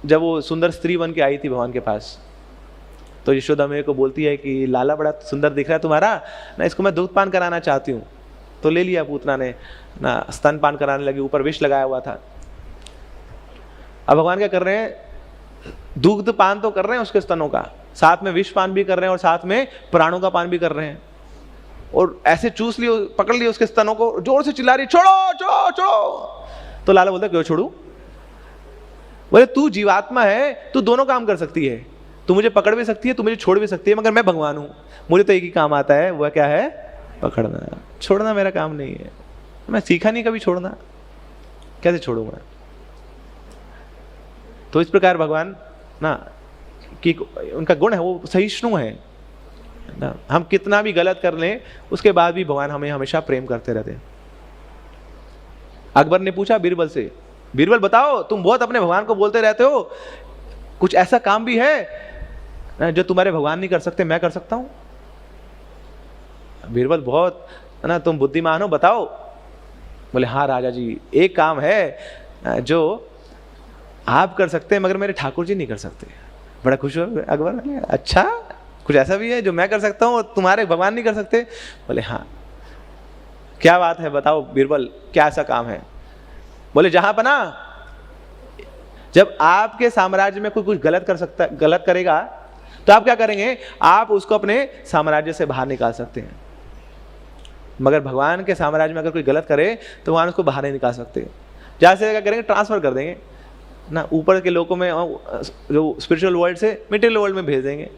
जब वो सुंदर स्त्री बन के आई थी भगवान के पास, तो यशोदा मैया को बोलती है कि लाला बड़ा सुंदर दिख रहा है तुम्हारा ना, इसको मैं दूध पान कराना चाहती हूँ। तो ले लिया पूतना ने ना, स्तन पान कराने लगी, ऊपर विष लगाया हुआ था। अब भगवान क्या कर रहे हैं, दूध पान तो कर रहे हैं उसके स्तनों का, साथ में विष पान भी कर रहे हैं और साथ में प्राणों का पान भी कर रहे हैं। और ऐसे चूस लिए, पकड़ लिए उसके स्तनों को, जोर से चिल्ला रही छोड़ो छोड़ो छोड़ो। तो लाला बोलता क्यों छोड़ू? बोले तू जीवात्मा है, तू दोनों काम कर सकती है, तू मुझे पकड़ भी सकती है, तू मुझे छोड़ भी सकती है, मगर मैं भगवान हूं, मुझे तो एक ही काम आता है, वह क्या है? पकड़ना। छोड़ना मेरा काम नहीं है, मैं सीखा नहीं कभी छोड़ना, कैसे छोड़ूंगा? तो इस प्रकार भगवान ना कि उनका गुण है, वो सहिष्णु है ना। हम कितना भी गलत कर लें उसके बाद भी भगवान हमें हमेशा प्रेम करते रहते हैं। अकबर ने पूछा बीरबल से, बीरबल बताओ तुम बहुत अपने भगवान को बोलते रहते हो, कुछ ऐसा काम भी है जो तुम्हारे भगवान नहीं कर सकते, मैं कर सकता हूं? बीरबल बहुत ना तुम बुद्धिमान हो, बताओ। बोले हाँ राजा जी, एक काम है जो आप कर सकते हैं मगर मेरे ठाकुर जी नहीं कर सकते। बड़ा खुश हो अकबर। अच्छा, कुछ ऐसा भी है जो मैं कर सकता हूँ और तुम्हारे भगवान नहीं कर सकते? बोले हाँ। क्या बात है, बताओ बीरबल, क्या ऐसा काम है? बोले जहां पर ना जब आपके साम्राज्य में कोई कुछ गलत करेगा तो आप क्या करेंगे, आप उसको अपने साम्राज्य से बाहर निकाल सकते हैं, मगर भगवान के साम्राज्य में अगर कोई गलत करे तो भगवान उसको बाहर नहीं निकाल सकते। जहाँ से क्या करेंगे, ट्रांसफर कर देंगे ना, ऊपर के लोगों में, जो स्पिरिचुअल वर्ल्ड से मटेरियल वर्ल्ड में भेज देंगे,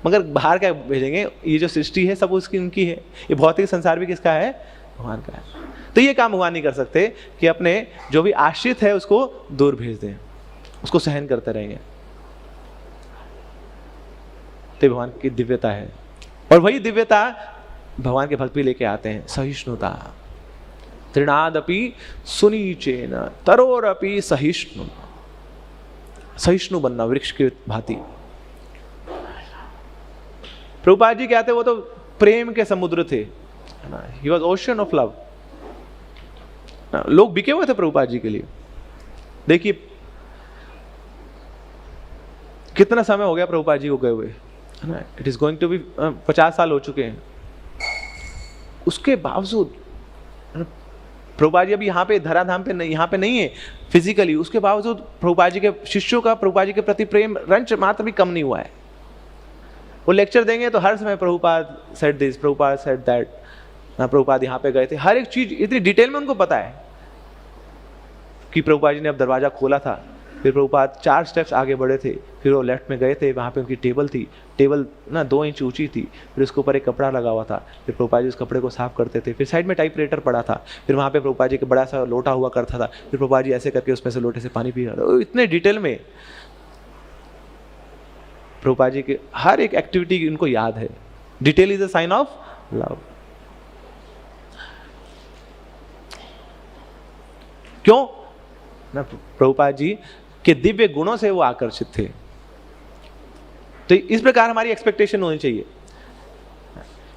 मगर बाहर क्या भेजेंगे? ये जो सृष्टि है सब उसकी उनकी है, ये भौतिक संसार भी किसका है? भगवान का है। तो ये काम भगवान नहीं कर सकते कि अपने जो भी आश्रित है उसको दूर भेज दें, उसको सहन करते रहेंगे। तो भगवान की दिव्यता है, और वही दिव्यता भगवान के भक्त भी लेके आते हैं, सहिष्णुता। तृणादपि सुनीचेन तरोरपि सहिष्णु। सहिष्णु बनना, वृक्ष की भांति। प्रभुपाद जी क्या थे? वो तो प्रेम के समुद्र थे, he was ocean of love. लोग बिके हुए थे प्रभुपाद जी के लिए। देखिए कितना समय हो गया प्रभुपाद जी को गए हुए, है ना। It is going to be 50 साल हो चुके हैं। उसके बावजूद प्रभुपाद जी अभी यहाँ पे धराधाम पे नहीं, यहाँ पे नहीं है फिजिकली, उसके बावजूद प्रभुपाद जी के शिष्यों का प्रभुपाद जी के प्रति प्रेम रंच मात्र भी कम नहीं हुआ है। वो लेक्चर देंगे तो हर समय Prabhupada said this, Prabhupada said that, ना प्रभुपाद यहाँ पे गए थे, हर एक चीज इतनी डिटेल में उनको पता है कि प्रभुपाद जी ने अब दरवाजा खोला था, फिर प्रभुपाद 4 स्टेप्स आगे बढ़े थे, फिर वो लेफ्ट में गए थे, वहाँ पे उनकी टेबल थी, टेबल ना 2 इंच ऊंची थी, फिर उसके ऊपर एक कपड़ा लगा हुआ था, फिर प्रभुपाद जी उस कपड़े को साफ करते थे, फिर साइड में टाइपराइटर पड़ा था, फिर वहाँ पे प्रभुपाद जी का बड़ा सा लोटा हुआ करता था, फिर प्रभुपाद जी ऐसे करके उसमें से लोटे से पानी पी रहे, इतने डिटेल में प्रभुपाद जी के हर एक एक्टिविटी इनको याद है। Detail is a sign of love. क्यों ना? प्रभुपाद जी के दिव्य गुणों से वो आकर्षित थे। तो इस प्रकार हमारी एक्सपेक्टेशन होनी चाहिए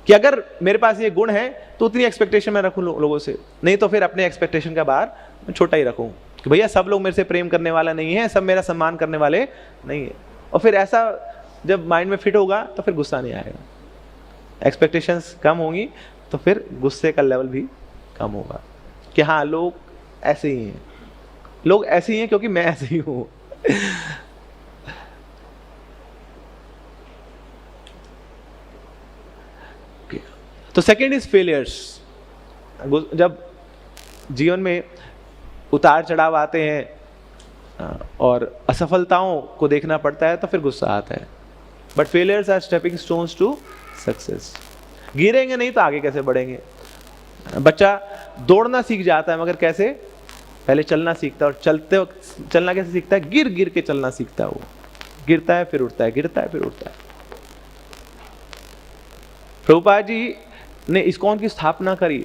कि अगर मेरे पास ये गुण है तो उतनी एक्सपेक्टेशन मैं रखूं लोगों से, नहीं तो फिर अपने एक्सपेक्टेशन का बार मैं छोटा ही रखूं कि भैया सब लोग मेरे से प्रेम करने वाला नहीं है, सब मेरा सम्मान करने वाले नहीं है। और फिर ऐसा जब माइंड में फिट होगा तो फिर गुस्सा नहीं आएगा, एक्सपेक्टेशंस कम होंगी तो फिर गुस्से का लेवल भी कम होगा कि हाँ लोग ऐसे ही हैं, लोग ऐसे ही हैं क्योंकि मैं ऐसे ही हूं। तो सेकेंड इज फेलियर्स। जब जीवन में उतार चढ़ाव आते हैं और असफलताओं को देखना पड़ता है तो फिर गुस्सा आता है। But failures are stepping stones to success. गिरेंगे नहीं तो आगे कैसे बढ़ेंगे? बच्चा दौड़ना सीख जाता है मगर कैसे? पहले चलना सीखता है, और चलते वक्त चलना कैसे सीखता है? गिर गिर के चलना सीखता है। वो गिरता है फिर उठता है, गिरता है फिर उठता है। प्रभुपाद जी ने इस्कॉन की स्थापना करी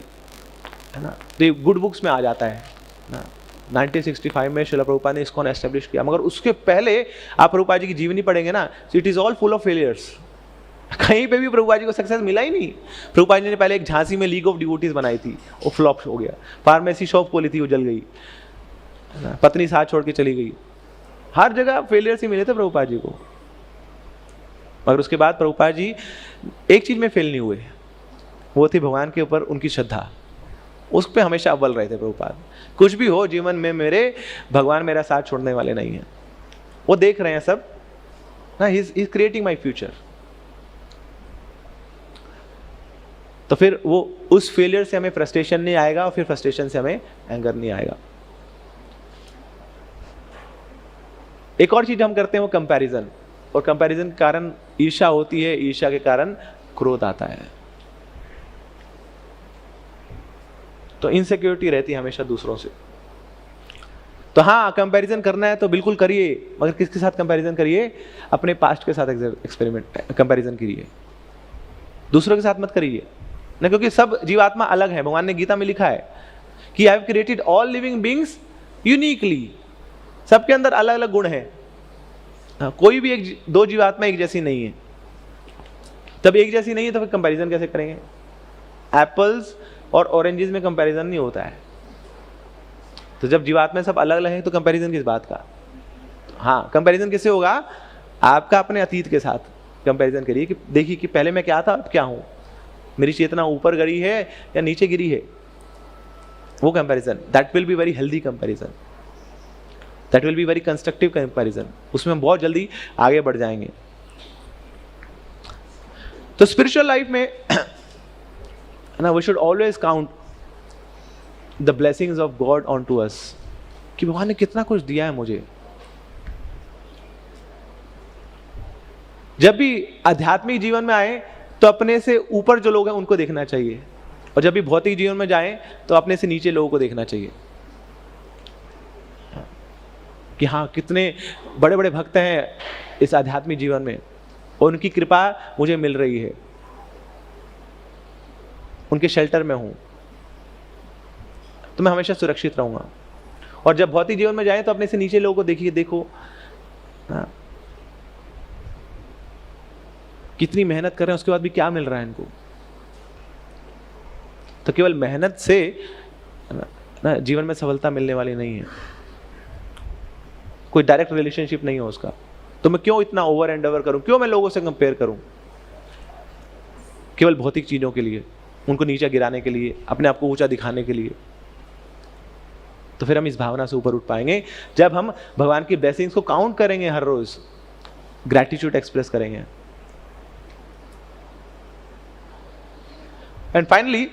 है ना, तो ये गुड बुक्स में आ जाता है ना। 1965 में श्रील प्रभुपाद ने इस्कॉन एस्टेब्लिश किया, मगर उसके पहले आप प्रभुपाद जी की जीवनी पढ़ेंगे ना, it is all full of failures. कहीं पे भी प्रभुपाद जी को सक्सेस मिला ही नहीं। प्रभुपाद जी ने पहले एक झांसी में लीग ऑफ डिवोटीज बनाई थी, वो फ्लॉप हो गया। फार्मेसी शॉप खोली थी, वो जल गई। पत्नी साथ छोड़ के चली गई। हर जगह फेलियर्स ही मिले थे प्रभुपाद जी को। मगर उसके बाद प्रभुपाद जी एक चीज में फेल नहीं हुए, वो थी भगवान के ऊपर उनकी श्रद्धा। उस पर हमेशा अव्वल रहे थे प्रभुपाद। कुछ भी हो जीवन में मेरे, भगवान मेरा साथ छोड़ने वाले नहीं है। वो देख रहे हैं सब ना, he is creating my future. तो फिर वो उस फेलियर से हमें फ्रस्ट्रेशन नहीं आएगा, और फिर फ्रस्ट्रेशन से हमें एंगर नहीं आएगा। एक और चीज हम करते हैं वो कंपैरिजन, और कंपैरिजन के कारण ईर्ष्या होती है, ईर्ष्या के कारण क्रोध आता है। तो इनसिक्योरिटी रहती है हमेशा दूसरों से। तो हाँ, कंपैरिजन करना है तो बिल्कुल करिए, मगर किसके साथ कंपैरिजन करिए? अपने पास्ट के साथ एक्सपेरिमेंट कंपैरिजन करिए, दूसरों के साथ मत करिए ना, क्योंकि सब जीवात्मा अलग है। भगवान ने गीता में लिखा है कि I have created all living beings uniquely. सबके अंदर अलग अलग गुण है। कोई भी दो जीवात्मा एक जैसी नहीं है। तब एक जैसी नहीं है तो फिर कंपैरिजन कैसे करेंगे? एप्पल्स और ऑरेंजेस में कंपैरिजन नहीं होता है। तो जब जीवात्मा सब अलग अलग है तो कंपैरिजन किस बात का? हाँ, कंपैरिजन किससे होगा? आपका अपने अतीत के साथ कंपैरिजन करिए कि देखिए कि पहले मैं क्या था, अब क्या हूं, मेरी चेतना ऊपर गिरी है या नीचे गिरी है। वो comparison, that will be very healthy comparison, that will be very constructive comparison. उसमें हम बहुत जल्दी आगे बढ़ जाएंगे। तो स्पिरिचुअल लाइफ में ना, we should always count the blessings of God on to us, कि भगवान ने कितना कुछ दिया है मुझे। जब भी आध्यात्मिक जीवन में आए तो अपने से ऊपर जो लोग हैं उनको देखना चाहिए, और जब भी भौतिक जीवन में जाएं तो अपने से नीचे लोगों को देखना चाहिए कि हाँ, कितने बड़े बड़े भक्त हैं इस आध्यात्मिक जीवन में, और उनकी कृपा मुझे मिल रही है, उनके शेल्टर में हूं तो मैं हमेशा सुरक्षित रहूंगा। और जब भौतिक जीवन में जाए तो अपने से नीचे लोगों को देखिए, देखो कितनी मेहनत कर रहे हैं, उसके बाद भी क्या मिल रहा है इनको। तो केवल मेहनत से ना जीवन में सफलता मिलने वाली नहीं है, कोई डायरेक्ट रिलेशनशिप नहीं है उसका। तो मैं क्यों इतना ओवर एंडेवर करूं, क्यों मैं लोगों से कंपेयर करूं केवल भौतिक चीजों के लिए, उनको नीचे गिराने के लिए, अपने आप को ऊंचा दिखाने के लिए। तो फिर हम इस भावना से ऊपर उठ पाएंगे जब हम भगवान की ब्लेसिंग्स को काउंट करेंगे, हर रोज ग्रैटिट्यूड एक्सप्रेस करेंगे। And finally,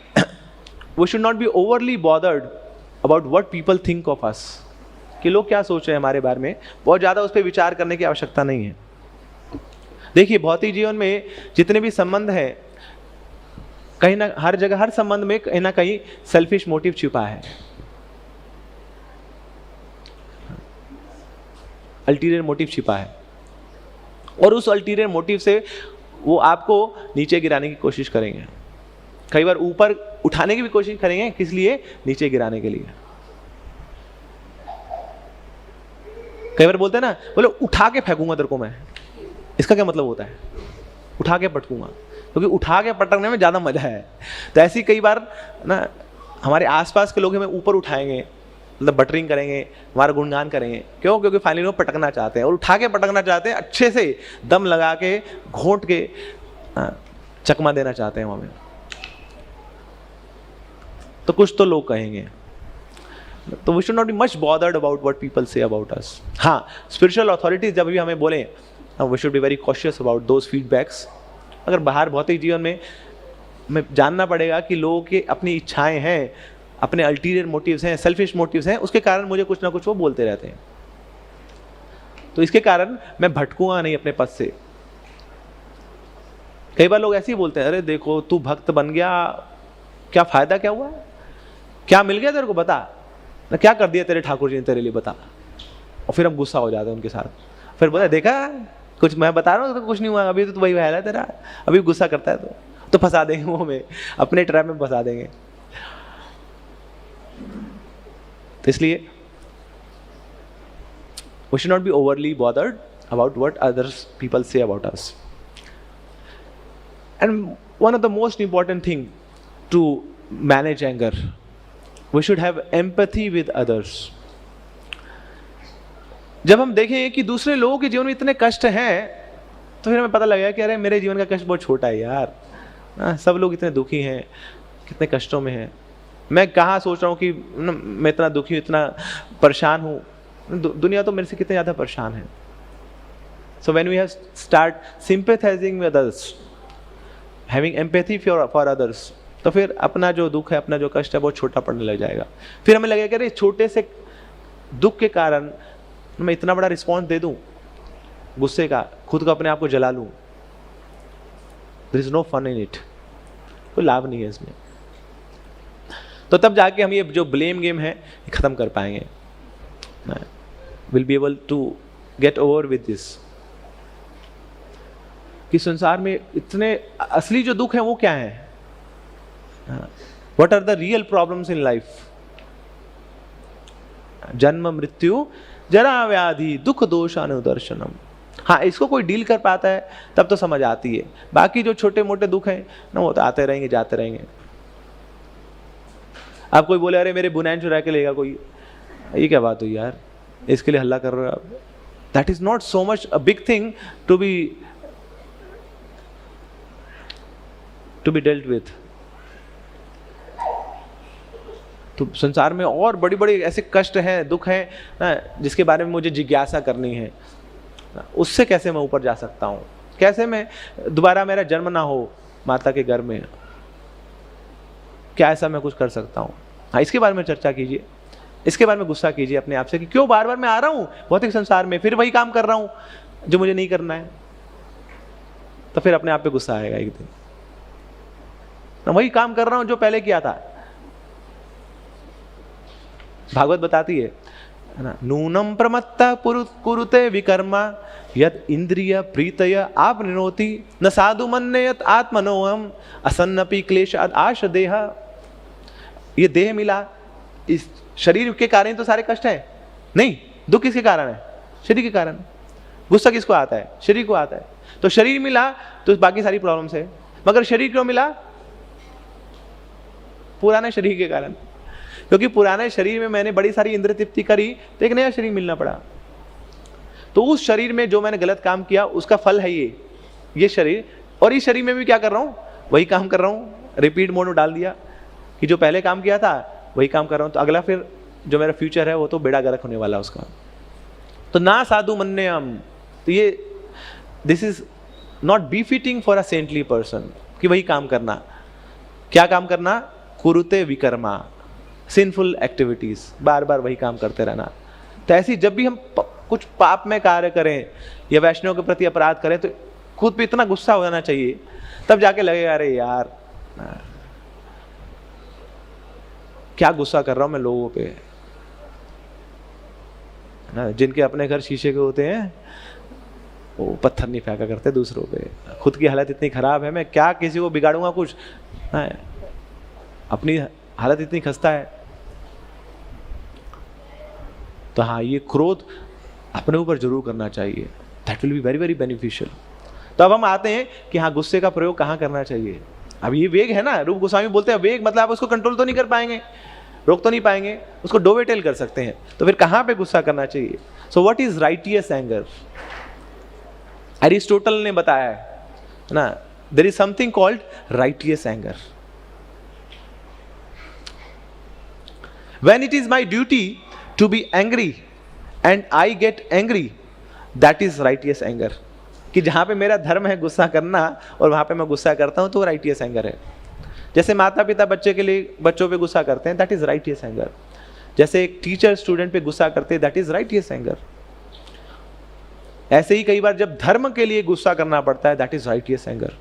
we should not be overly bothered about what people think of us, कि लोग क्या सोच रहे हैं हमारे बारे में। बहुत ज्यादा उस पर विचार करने की आवश्यकता नहीं है। देखिए, भौतिक जीवन में जितने भी संबंध हैं, कहीं ना हर जगह, हर संबंध में कहीं ना कहीं सेल्फिश मोटिव छिपा है, अल्टीरियर मोटिव छिपा है, और उस अल्टीरियर मोटिव से वो आपको नीचे गिराने की कोशिश करेंगे। कई बार ऊपर उठाने की भी कोशिश करेंगे, किस लिए? नीचे गिराने के लिए। कई बार बोलते हैं ना, बोले उठा के फेंकूंगा तेरे को मैं। इसका क्या मतलब होता है? उठा के पटकूंगा, क्योंकि उठा के पटकने में ज़्यादा मजा है। तो ऐसी कई बार ना हमारे आसपास के लोग हमें ऊपर उठाएंगे, मतलब बटरिंग करेंगे, हमारा गुणगान करेंगे। क्यों? क्योंकि फाइनली वो पटकना चाहते हैं, और उठा के पटकना चाहते हैं, अच्छे से दम लगा के घोंट के चकमा देना चाहते हैं हमें। तो कुछ तो लोग कहेंगे। तो we should not be much bothered about what people say about us. हाँ, स्पिरिचुअल अथॉरिटीज जब भी हमें बोलें, we should be very cautious about those feedbacks. अगर बाहर भौतिक जीवन में हमें जानना पड़ेगा कि लोगों की अपनी इच्छाएं हैं, अपने अल्टीरियर मोटिव्स हैं, सेल्फिश मोटिव्स हैं, उसके कारण मुझे कुछ ना कुछ वो बोलते रहते हैं। तो इसके कारण मैं भटकूंगा नहीं अपने पद से। कई बार लोग ऐसे ही बोलते हैं, अरे देखो तू भक्त बन गया, क्या फायदा, क्या हुआ, क्या मिल गया तेरे को, बता ना, क्या कर दिया तेरे ठाकुर जी ने तेरे लिए, बता। और फिर हम गुस्सा हो जाते हैं उनके साथ। फिर बोला, देखा कुछ मैं बता रहा हूँ तो कुछ नहीं हुआ, अभी तो वही हाल है तेरा, अभी गुस्सा करता है तो फंसा देंगे वो हमें, अपने ट्रैप में फंसा देंगे। तो इसलिए we should not be overly bothered about what others people say about us. And one of the most important thing to manage anger, we should have empathy with others. जब हम देखें कि दूसरे लोगों के जीवन में इतने कष्ट हैं, तो फिर हमें पता लगेगा कि अरे मेरे जीवन का कष्ट बहुत छोटा है यार, सब लोग इतने दुखी हैं, कितने कष्टों में हैं। मैं कहाँ सोच रहा हूँ कि मैं इतना दुखी हूँ, इतना परेशान हूँ, दुनिया तो मेरे से कितने ज़्यादा परेशान है। So when we have start sympathising with others, having empathy for others, तो फिर अपना जो दुख है, अपना जो कष्ट है, बहुत छोटा पड़ने लग जाएगा। फिर हमें लगेगा कि अरे छोटे से दुख के कारण मैं इतना बड़ा रिस्पॉन्स दे दूं गुस्से का, खुद को अपने आप को जला लूं, there is no fun in it, कोई लाभ नहीं है इसमें। तो तब जाके हम ये जो ब्लेम गेम है ये खत्म कर पाएंगे। Will be able to get over with this, कि संसार में इतने असली जो दुख है वो क्या है, what are the real problems in life. जन्म मृत्यु जरा व्याधि दुख दोष अनुदर्शनम। हाँ, इसको कोई डील कर पाता है तब तो समझ आती है। बाकी जो छोटे मोटे दुख हैं ना, वो तो आते रहेंगे जाते रहेंगे। आप कोई बोले अरे मेरे बुनैन चुरा के लेगा कोई, ये क्या बात हुई यार, इसके लिए हल्ला कर रहे हो आप। That is not so much a big thing to be dealt with. तो संसार में और बड़ी बड़ी ऐसे कष्ट हैं, दुख हैं ना, जिसके बारे में मुझे जिज्ञासा करनी है, उससे कैसे मैं ऊपर जा सकता हूँ, कैसे मैं दोबारा मेरा जन्म ना हो माता के घर में, क्या ऐसा मैं कुछ कर सकता हूँ। हाँ, इसके बारे में चर्चा कीजिए, इसके बारे में गुस्सा कीजिए अपने आप से कि क्यों बार बार मैं आ रहा हूँ भौतिक संसार में, फिर वही काम कर रहा हूँ जो मुझे नहीं करना है। तो फिर अपने आप पे गुस्सा आएगा एक दिन, मैं वही काम कर रहा हूँ जो पहले किया था। भागवत बताती है ना, नूनम प्रमत्ता कुरुते विकर्मा यद इंद्रिय प्रीतय आप निनोति न साधु मन्यत आत्मनोहम असन्नपि क्लेश आश देह। ये देह मिला, इस शरीर के कारण तो सारे कष्ट है नहीं, दुख किसके कारण है, शरीर के कारण। गुस्सा किसको आता है, शरीर को आता है। तो शरीर मिला तो बाकी सारी प्रॉब्लम्स है, मगर शरीर क्यों मिला, पुराने शरीर के कारण। क्योंकि पुराने शरीर में मैंने बड़ी सारी इंद्रिय तृप्ति करी तो एक नया शरीर मिलना पड़ा। तो उस शरीर में जो मैंने गलत काम किया उसका फल है ये शरीर, और इस शरीर में भी क्या कर रहा हूँ, वही काम कर रहा हूँ। रिपीट मोड में डाल दिया कि जो पहले काम किया था वही काम कर रहा हूँ, तो अगला फिर जो मेरा फ्यूचर है वो तो बेड़ा गर्क होने वाला उसका। तो ना साधु मन्यम, तो ये this is not befitting for a saintly person कि वही काम करना। क्या काम करना, कुरुते विकर्मा, सिंफुल एक्टिविटीज, बार बार वही काम करते रहना। तो ऐसी जब भी हम कुछ पाप में कार्य करें या वैष्णव के प्रति अपराध करें तो खुद पे इतना गुस्सा हो जाना चाहिए, तब जाके लगेगा अरे यार क्या गुस्सा कर रहा हूं मैं लोगों पे। जिनके अपने घर शीशे के होते हैं वो पत्थर नहीं फेंका करते दूसरों पे। खुद की हालत इतनी खराब है, मैं क्या किसी को बिगाड़ूंगा कुछ, अपनी हालत इतनी खस्ता है। तो हाँ, ये क्रोध अपने ऊपर जरूर करना चाहिए। That will be very very beneficial. तो अब हम आते हैं कि हाँ, गुस्से का प्रयोग कहाँ करना चाहिए। अब ये वेग है ना, रूप गोस्वामी बोलते हैं वेग मतलब आप उसको कंट्रोल तो नहीं कर पाएंगे, रोक तो नहीं पाएंगे, उसको डोवेटेल कर सकते हैं। तो फिर कहाँ पे गुस्सा करना चाहिए? So what is righteous anger? Aristotle ने बताया है ना, there is something called righteous anger. When it is my duty to be angry and I get angry, that is righteous anger. कि जहां पे मेरा धर्म है गुस्सा करना और वहां पे मैं गुस्सा करता हूं, तो राइटियस एंगर है। जैसे माता पिता बच्चे के लिए बच्चों पे गुस्सा करते हैं, दैट इज राइटियस एंगर। जैसे एक टीचर स्टूडेंट पे गुस्सा करते हैं, दैट इज राइटियस एंगर। ऐसे ही कई बार जब धर्म के लिए गुस्सा करना पड़ता है, दैट इज राइटियस एंगर।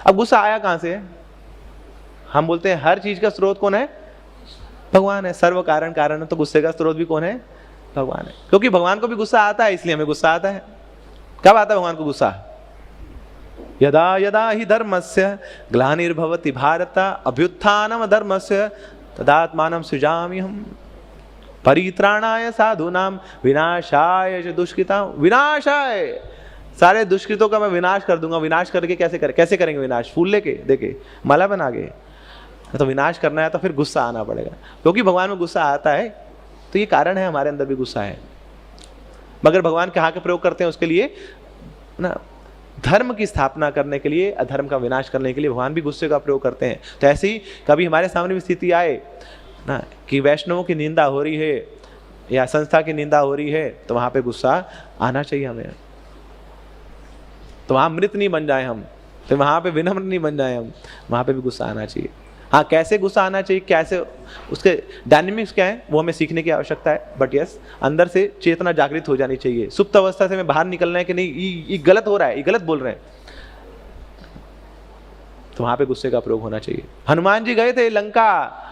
अब गुस्सा आया कहां से है? हम बोलते हैं हर चीज का स्रोत कौन है? भगवान है। सर्व कारण कारण है, तो गुस्से का स्रोत भी कौन है? भगवान है। क्योंकि भगवान को भी गुस्सा आता है, इसलिए हमें गुस्सा आता है। कब आता है भगवान को गुस्सा? यदा यदा ही धर्मस्य ग्लानिर्भवति भारत अभ्युत्थानम धर्मस्य तदात्मानं सृजाम्यहम् परित्राणाय साधूनां विनाशाय च दुष्कृतां। विनाशाय, सारे दुष्कृतों का मैं विनाश कर दूंगा। विनाश करके कैसे करेंगे विनाश? फूल लेके, देके, माला बना के। तो विनाश करना है तो फिर गुस्सा आना पड़ेगा। क्योंकि भगवान में गुस्सा आता है, तो ये कारण है हमारे अंदर भी गुस्सा है। मगर भगवान कहाँ के प्रयोग करते हैं? उसके लिए ना, धर्म की स्थापना करने के लिए, अधर्म का विनाश करने के लिए भगवान भी गुस्से का प्रयोग करते हैं। तो ऐसे ही कभी हमारे सामने भी स्थिति आए ना कि वैष्णवों की निंदा हो रही है या संस्था की निंदा हो रही है, तो वहाँ पे गुस्सा आना चाहिए हमें। तो वहाँ मृत नहीं बन जाए हम, तो वहाँ पे विनम्र नहीं बन जाए हम, वहाँ पे भी गुस्सा आना चाहिए। हाँ, कैसे गुस्सा आना चाहिए, कैसे उसके डायनेमिक्स क्या है, वो हमें सीखने की आवश्यकता है। बट यस, अंदर से चेतना जागृत हो जानी चाहिए। सुप्त अवस्था से हमें बाहर निकलना है कि नहीं, ये गलत हो रहा है, ये गलत बोल रहे हैं, तो वहां पे गुस्से का प्रयोग होना चाहिए। हनुमान जी गए थे लंका,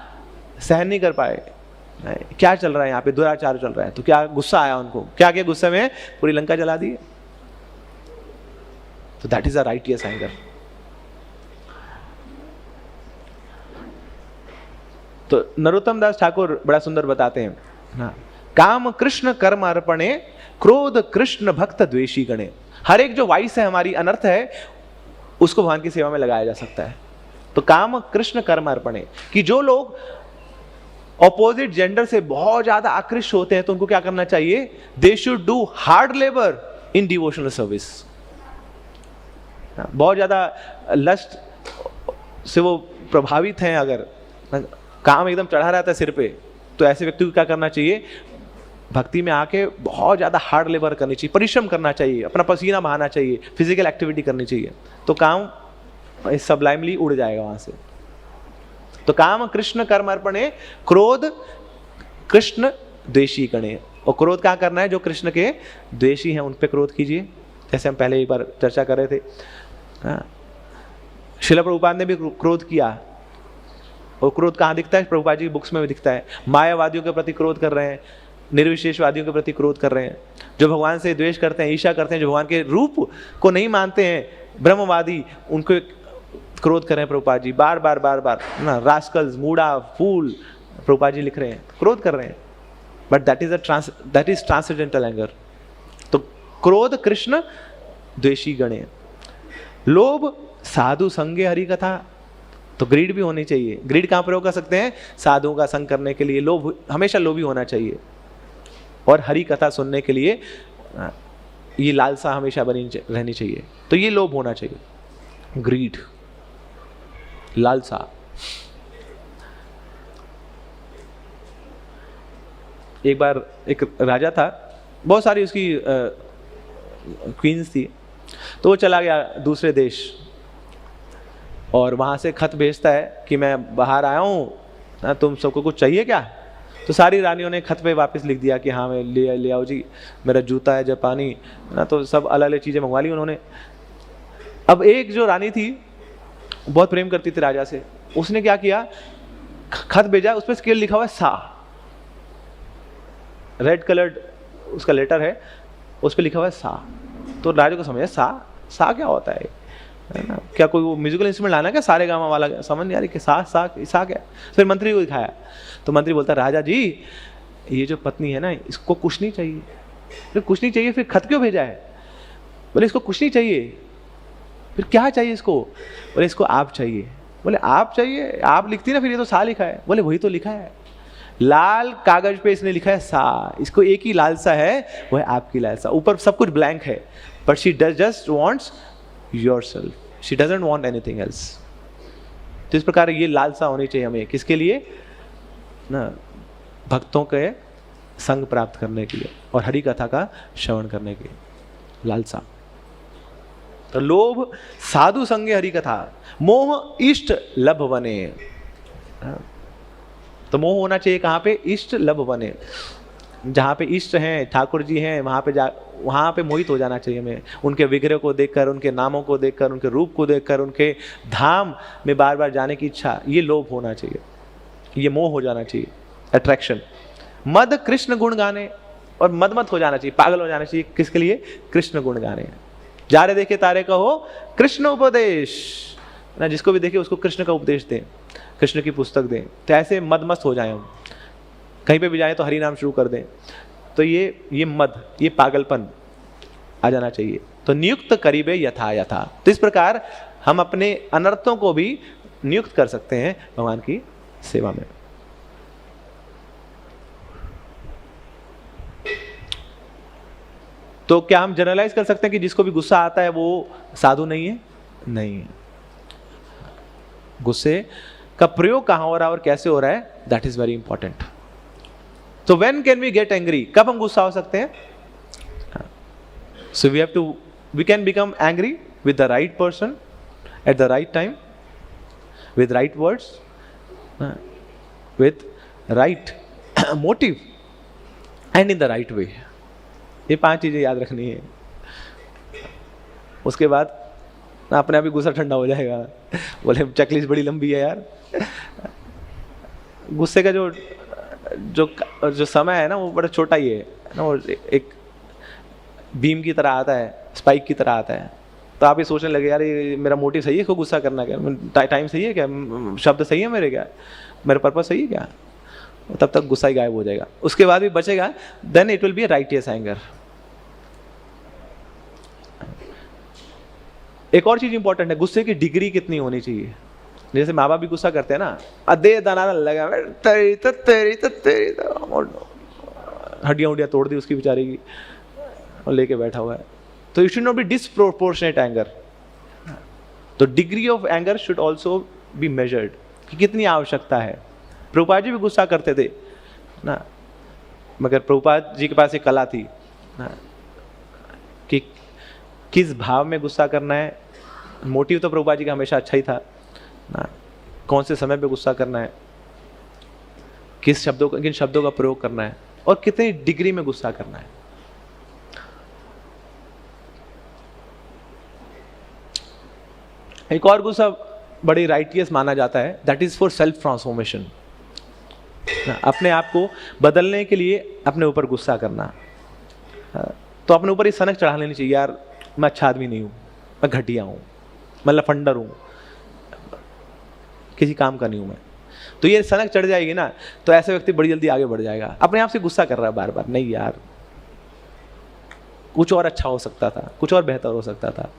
सहन नहीं कर पाए, क्या चल रहा है यहाँ पे, दुराचार चल रहा है, तो क्या गुस्सा आया उनको? क्या क्या गुस्से में पूरी लंका जला दी। तो that is a righteous anger. तो नरोत्तम दास ठाकुर बड़ा सुंदर बताते हैं ना, काम कृष्ण कर्म अर्पणे क्रोध कृष्ण भक्त द्वेषी गणे। हर एक जो वाइस है हमारी, अनर्थ है, उसको भगवान की सेवा में लगाया जा सकता है। तो काम कृष्ण कर्म अर्पणे, कि जो लोग ऑपोजिट जेंडर से बहुत ज्यादा आकृष्ट होते हैं, तो उनको क्या करना चाहिए? They should do hard labour in devotional service. बहुत ज्यादा लस्ट से वो प्रभावित हैं, अगर काम एकदम चढ़ा रहता है सिर पे, तो ऐसे व्यक्ति को क्या करना चाहिए? भक्ति में आके बहुत ज़्यादा हार्ड लेबर करनी चाहिए, परिश्रम करना चाहिए, अपना पसीना बहाना चाहिए, फिजिकल एक्टिविटी करनी चाहिए, तो काम सबलाइमली उड़ जाएगा वहाँ से। तो काम कृष्ण कर्म अर्पणे क्रोध कृष्ण द्वेषी गणे। और क्रोध क्या करना है? जो कृष्ण के द्वेषी हैं उन पे क्रोध कीजिए, जैसे हम पहले एक बार चर्चा कर रहे थे। श्रील प्रभुपाद ने भी क्रोध किया, और क्रोध कहाँ दिखता है? प्रभुपाद जी की बुक्स में भी दिखता है। मायावादियों के प्रति क्रोध कर रहे हैं, निर्विशेषवादियों के प्रति क्रोध कर रहे हैं, जो भगवान से द्वेष करते हैं, ईर्ष्या करते हैं, जो भगवान के रूप को नहीं मानते हैं, ब्रह्मवादी, उनको क्रोध कर रहे हैं प्रभुपाद जी बार बार बार बार ना। रास्कल्स, मूडा, फूल, प्रभुपाद जी लिख रहे हैं, क्रोध कर रहे हैं। But that is transcendental anger. तो क्रोध कृष्ण द्वेषी गणे। लोभ साधु संगे हरि कथा। तो ग्रीड भी होनी चाहिए। ग्रीड कहाँ प्रयोग कर सकते हैं? साधुओं का संग करने के लिए। लोभ, हमेशा लोभी होना चाहिए। और हरि कथा सुनने के लिए ये लालसा हमेशा बनी रहनी चाहिए। तो ये लोभ होना चाहिए, ग्रीड, लालसा। एक बार एक राजा था, बहुत सारी उसकी क्वींस थी, तो वो चला गया दूसरे देश और वहाँ से खत भेजता है कि मैं बाहर आया हूँ, तुम सबको कुछ चाहिए क्या? तो सारी रानियों ने खत पे वापस लिख दिया कि हाँ मैं ले आओ जी, मेरा जूता है जापानी ना। तो सब अलग अलग चीज़ें मंगवा ली उन्होंने। अब एक जो रानी थी, बहुत प्रेम करती थी राजा से, उसने क्या किया, खत भेजा, उस पर स्केल लिखा हुआ है सा, रेड कलर्ड उसका लेटर है, उस पर लिखा हुआ है सा। तो राजा को समझा सा क्या होता है ना, क्या कोई वो म्यूजिकल इंस्ट्रूमेंट लाना क्या, सारे गामा वाला, समझ नहीं आ रही कि सा क्या। फिर मंत्री को दिखाया, तो मंत्री बोलता राजा जी ये जो पत्नी है ना, इसको कुछ नहीं चाहिए। तो कुछ नहीं चाहिए, फिर खत क्यों भेजा है? बोले इसको कुछ नहीं चाहिए। फिर क्या चाहिए इसको? बोले इसको आप चाहिए। बोले आप चाहिए? आप लिखती ना, फिर ये तो सा लिखा है। बोले वही तो लिखा है, लाल कागज पे इसने लिखा है सा। इसको एक ही लालसा है, वो है आपकी लालसा। ऊपर सब कुछ ब्लैंक है, but she just wants yourself, she doesn't want anything else. तो इस प्रकार ये लालसा होनी चाहिए हमें, किसके लिए ना? भक्तों के संग प्राप्त करने के लिए और हरि कथा का श्रवण करने के लिए लालसा। तो लोभ साधु संगे हरि कथा, मोह इष्ट लभ बने। तो मोह होना चाहिए कहाँ पे? इष्ट लभ बने। जहाँ पे इष्ट हैं, ठाकुर जी हैं, वहाँ पे मोहित हो जाना चाहिए हमें। उनके विग्रह को देखकर, उनके नामों को देखकर, उनके रूप को देखकर, उनके धाम में बार बार जाने की इच्छा, ये लोभ होना चाहिए, ये मोह हो जाना चाहिए, अट्रैक्शन। मद कृष्ण गुण गाने, और मद हो जाना चाहिए, पागल हो जाना चाहिए, किसके लिए? कृष्ण गुण गाने। जा रहे देखे तारे कहो कृष्ण उपदेश ना, जिसको भी देखे उसको कृष्ण का उपदेश दें, कृष्ण की पुस्तक दें। तो ऐसे मदमस्त हो जाए हम, कहीं पे भी जाए तो हरि नाम शुरू कर दें। तो ये मद, ये पागलपन आ जाना चाहिए। तो नियुक्त करीबे यथा यथा। तो इस प्रकार हम अपने अनर्थों को भी नियुक्त कर सकते हैं भगवान की सेवा में। तो क्या हम जनरलाइज कर सकते हैं कि जिसको भी गुस्सा आता है वो साधु नहीं है? नहीं है। गुस्से का प्रयोग कहां हो रहा है और कैसे हो रहा है, दैट इज वेरी इंपॉर्टेंट। तो when can we get angry? कब हम गुस्सा हो सकते हैं? So we can become angry with the right person at the right time, with right words, with right motive and in the right way. ये 5 चीजें याद रखनी है। उसके बाद अपने आप ही गुस्सा ठंडा हो जाएगा। बोले चेकलिस्ट बड़ी लंबी है यार। गुस्से का जो समय है ना, वो बड़ा छोटा ही है ना, वो एक बीम की तरह आता है, स्पाइक की तरह आता है। तो आप ये सोचने लगे यार ये मेरा मोटिव सही है इसको गुस्सा करना, क्या टाइम सही है, क्या शब्द सही है मेरे, क्या मेरा पर्पस सही है क्या, तब तक गुस्सा ही गायब हो जाएगा। उसके बाद भी बचेगा, then it will be a righteous anger. एक और चीज इंपॉर्टेंट है, गुस्से की डिग्री कितनी होनी चाहिए। जैसे माँ बाप भी गुस्सा करते हैं ना, अदे दाना लगा तेरी तो हड्डियां उड्डियां तोड़ दी उसकी बेचारे की और लेके बैठा हुआ है। तो you should not be disproportionate anger. तो degree of anger should also be measured, कि कितनी आवश्यकता है। प्रभुपाद जी भी गुस्सा करते थे ना, मगर प्रभुपाद जी के पास एक कला थी ना, कि किस भाव में गुस्सा करना है। मोटिव तो प्रभुपाद जी का हमेशा अच्छा ही था ना, कौन से समय पे गुस्सा करना है, किन शब्दों का प्रयोग करना है, और कितनी डिग्री में गुस्सा करना है। एक और गुस्सा बड़ी राइटियस माना जाता है, that is for self transformation. अपने आप को बदलने के लिए अपने ऊपर गुस्सा करना। तो अपने ऊपर ही सनक चढ़ा लेनी चाहिए, यार मैं अच्छा आदमी नहीं हूँ, मैं घटिया हूँ, मैं लफंडर हूँ, किसी काम का नहीं हूँ मैं। तो ये सनक चढ़ जाएगी ना, तो ऐसे व्यक्ति बड़ी जल्दी आगे बढ़ जाएगा। अपने आप से गुस्सा कर रहा है बार बार, नहीं यार कुछ और अच्छा हो सकता था, कुछ और बेहतर हो सकता था,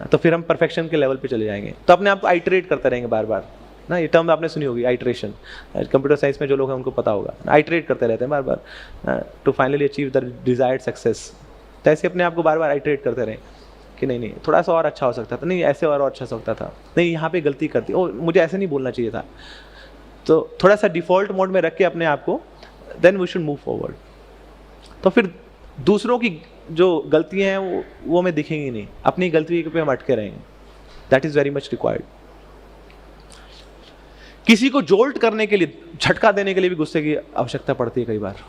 तो फिर हम परफेक्शन के लेवल पे चले जाएंगे। तो अपने आप को आइटरेट करते रहेंगे बार बार ना, ये टर्म आपने सुनी होगी, आइटरेशन। कंप्यूटर साइंस में जो लोग हैं उनको पता होगा, आइटरेट करते रहते हैं बार बार to finally achieve the desired success. तो ऐसे अपने आप को बार बार आइटरेट करते रहें कि नहीं थोड़ा सा और अच्छा हो सकता था, नहीं ऐसे और अच्छा हो सकता था, नहीं यहाँ पे गलती कर दी, ओ मुझे ऐसे नहीं बोलना चाहिए था। तो थोड़ा सा डिफॉल्ट मोड में रख के अपने आप को, then we should move forward. तो फिर दूसरों की जो गलतियां हैं वो हमें दिखेंगी नहीं, अपनी गलती पे हम अटके रहेंगे। That is very much required. किसी को जोल्ट करने के लिए, झटका देने के लिए भी गुस्से की आवश्यकता पड़ती है कई बार।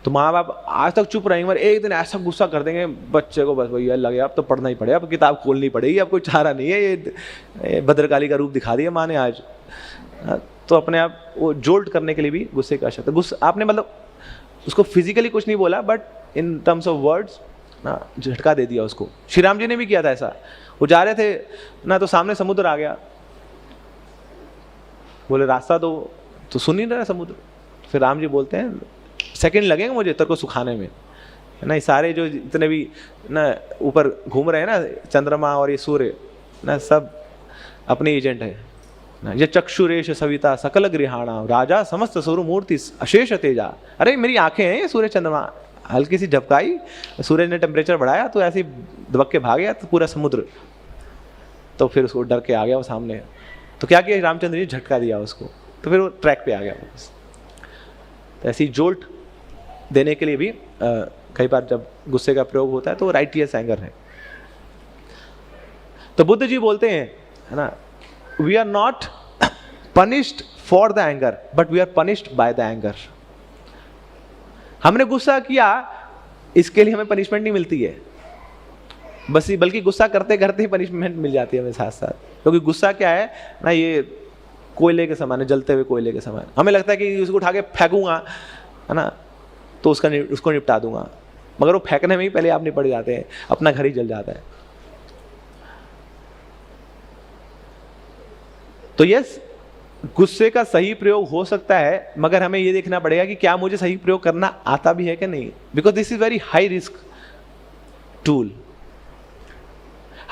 तो माँ बाप आज तक चुप रहेंगे, मगर एक दिन ऐसा गुस्सा कर देंगे बच्चे को, बस भैया लगे अब तो पढ़ना ही पड़ेगा, अब किताब खोलनी पड़ेगी, अब कोई चारा नहीं है, ये भद्रकाली का रूप दिखा दिया माँ ने आज। तो अपने आप वो जोल्ट करने के लिए भी गुस्से की आवश्यकता। गुस्सा आपने मतलब उसको फिजिकली कुछ नहीं बोला, but in terms of words ना झटका दे दिया उसको। श्री राम जी ने भी किया था ऐसा। वो जा रहे थे ना, तो सामने समुद्र आ गया, बोले रास्ता दो, तो सुन नहीं रहा समुद्र। फिर राम जी बोलते हैं सेकंड लगेंगे मुझे तेरे को सुखाने में, है ना। ये सारे जो जितने भी ना ऊपर घूम रहे हैं ना, चंद्रमा और ये सूर्य ना, सब अपने एजेंट है ना। ये चक्षुरेश सविता सकल गृहाणा राजा समस्त स्वरूप मूर्ति अशेष तेजा। अरे मेरी आंखें हैं ये सूर्य चंद्रमा, हल्की सी झपकाई, सूरज ने टेम्परेचर बढ़ाया तो ऐसे दबक के भाग गया तो पूरा समुद्र। तो फिर उसको डर के आ गया वो सामने। तो क्या किया रामचंद्र जी, झटका दिया उसको, तो फिर वो ट्रैक पे आ गया वापस। तो ऐसी जोल्ट देने के लिए भी कई बार जब गुस्से का प्रयोग होता है तो राइटियस एंगर है। तो बुद्ध जी बोलते हैं, है ना, we are not punished for the anger but we are punished by the anger. हमने गुस्सा किया इसके लिए हमें पनिशमेंट नहीं मिलती है, बस बल्कि गुस्सा करते करते ही पनिशमेंट मिल जाती है हमें साथ साथ। क्योंकि गुस्सा क्या है ना, ये कोयले के समान है, जलते हुए कोयले के समान। हमें लगता है कि उसको उठा के फेंकूंगा, है ना, तो उसको निपटा दूंगा, मगर वो फेंकने में ही पहले आप निपट जाते हैं, अपना घर ही जल जाता है। तो यस, गुस्से का सही प्रयोग हो सकता है, मगर हमें ये देखना पड़ेगा कि क्या मुझे सही प्रयोग करना आता भी है कि नहीं, because this is very high risk tool.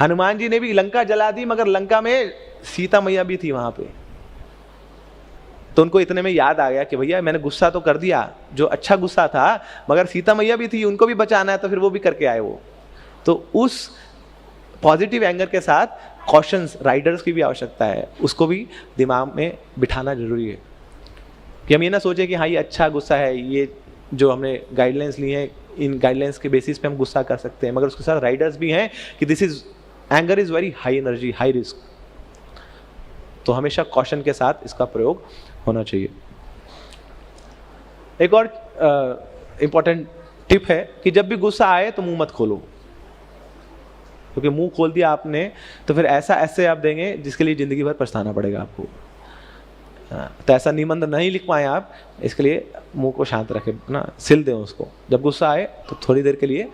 Hanuman ji ने भी लंका जला दी, मगर लंका में सीता मैया भी थी वहां पे। तो उनको इतने में याद आ गया कि भैया मैंने गुस्सा तो कर दिया, जो अच्छा गुस्सा था, मगर सीता मैया भी थी, उनको भी बचाना है, तो फिर वो भी करके आए वो। तो उस पॉजिटिव एंगर के साथ कॉशंस राइडर्स की भी आवश्यकता है, उसको भी दिमाग में बिठाना जरूरी है कि हम ये ना सोचे कि हाँ ये अच्छा गुस्सा है, ये जो हमने गाइडलाइंस ली हैं इन गाइडलाइंस के बेसिस पे हम गुस्सा कर सकते हैं, मगर उसके साथ राइडर्स भी हैं कि this is anger is very high energy, high risk. तो हमेशा कॉशन के साथ इसका प्रयोग होना चाहिए। एक और इंपॉर्टेंट टिप है कि जब भी गुस्सा आए तो मुंह मत खोलो, क्योंकि मुंह खोल दिया आपने तो फिर ऐसे आप देंगे जिसके लिए जिंदगी भर पछताना पड़ेगा आपको। तो ऐसा निबंध नहीं लिख पाए आप, इसके लिए मुंह को शांत रखें ना, सिल दें उसको। जब गुस्सा आए तो थोड़ी देर के लिए,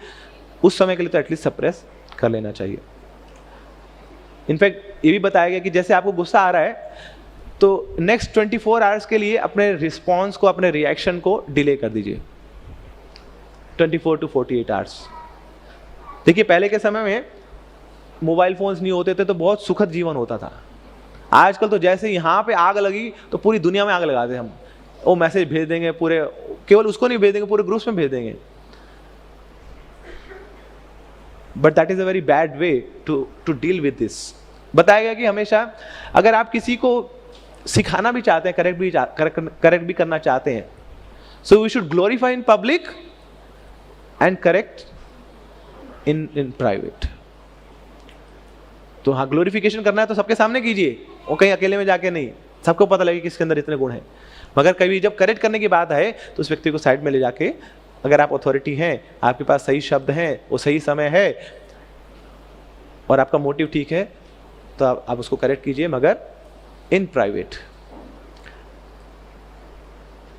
उस समय के लिए तो एटलीस्ट सप्रेस कर लेना चाहिए। इनफैक्ट ये भी बताया गया कि जैसे आपको गुस्सा आ रहा है तो नेक्स्ट 24 आवर्स के लिए अपने रिस्पॉन्स को, अपने रिएक्शन को डिले कर दीजिए, 24 to 48 आवर्स। देखिए पहले के समय में मोबाइल फोन्स नहीं होते थे तो बहुत सुखद जीवन होता था। आजकल तो जैसे यहाँ पे आग लगी तो पूरी दुनिया में आग लगाते हैं हम, वो मैसेज भेज देंगे पूरे, केवल उसको नहीं भेज देंगे, पूरे ग्रुप्स में भेज देंगे। But that is a very bad way to deal with this. बताया गया कि हमेशा अगर आप किसी को सिखाना भी चाहते हैं, करेक्ट भी करना चाहते हैं, so we should glorify in public and correct in private. तो हाँ, ग्लोरिफिकेशन करना है तो सबके सामने कीजिए, और कहीं अकेले में जाके नहीं, सबको पता लगे कि इसके अंदर इतने गुण हैं। मगर कभी जब करेक्ट करने की बात आए तो उस व्यक्ति को साइड में ले जाके, अगर आप अथॉरिटी हैं, आपके पास सही शब्द हैं, वो सही समय है और आपका मोटिव ठीक है, तो आप उसको करेक्ट कीजिए, मगर इन प्राइवेट।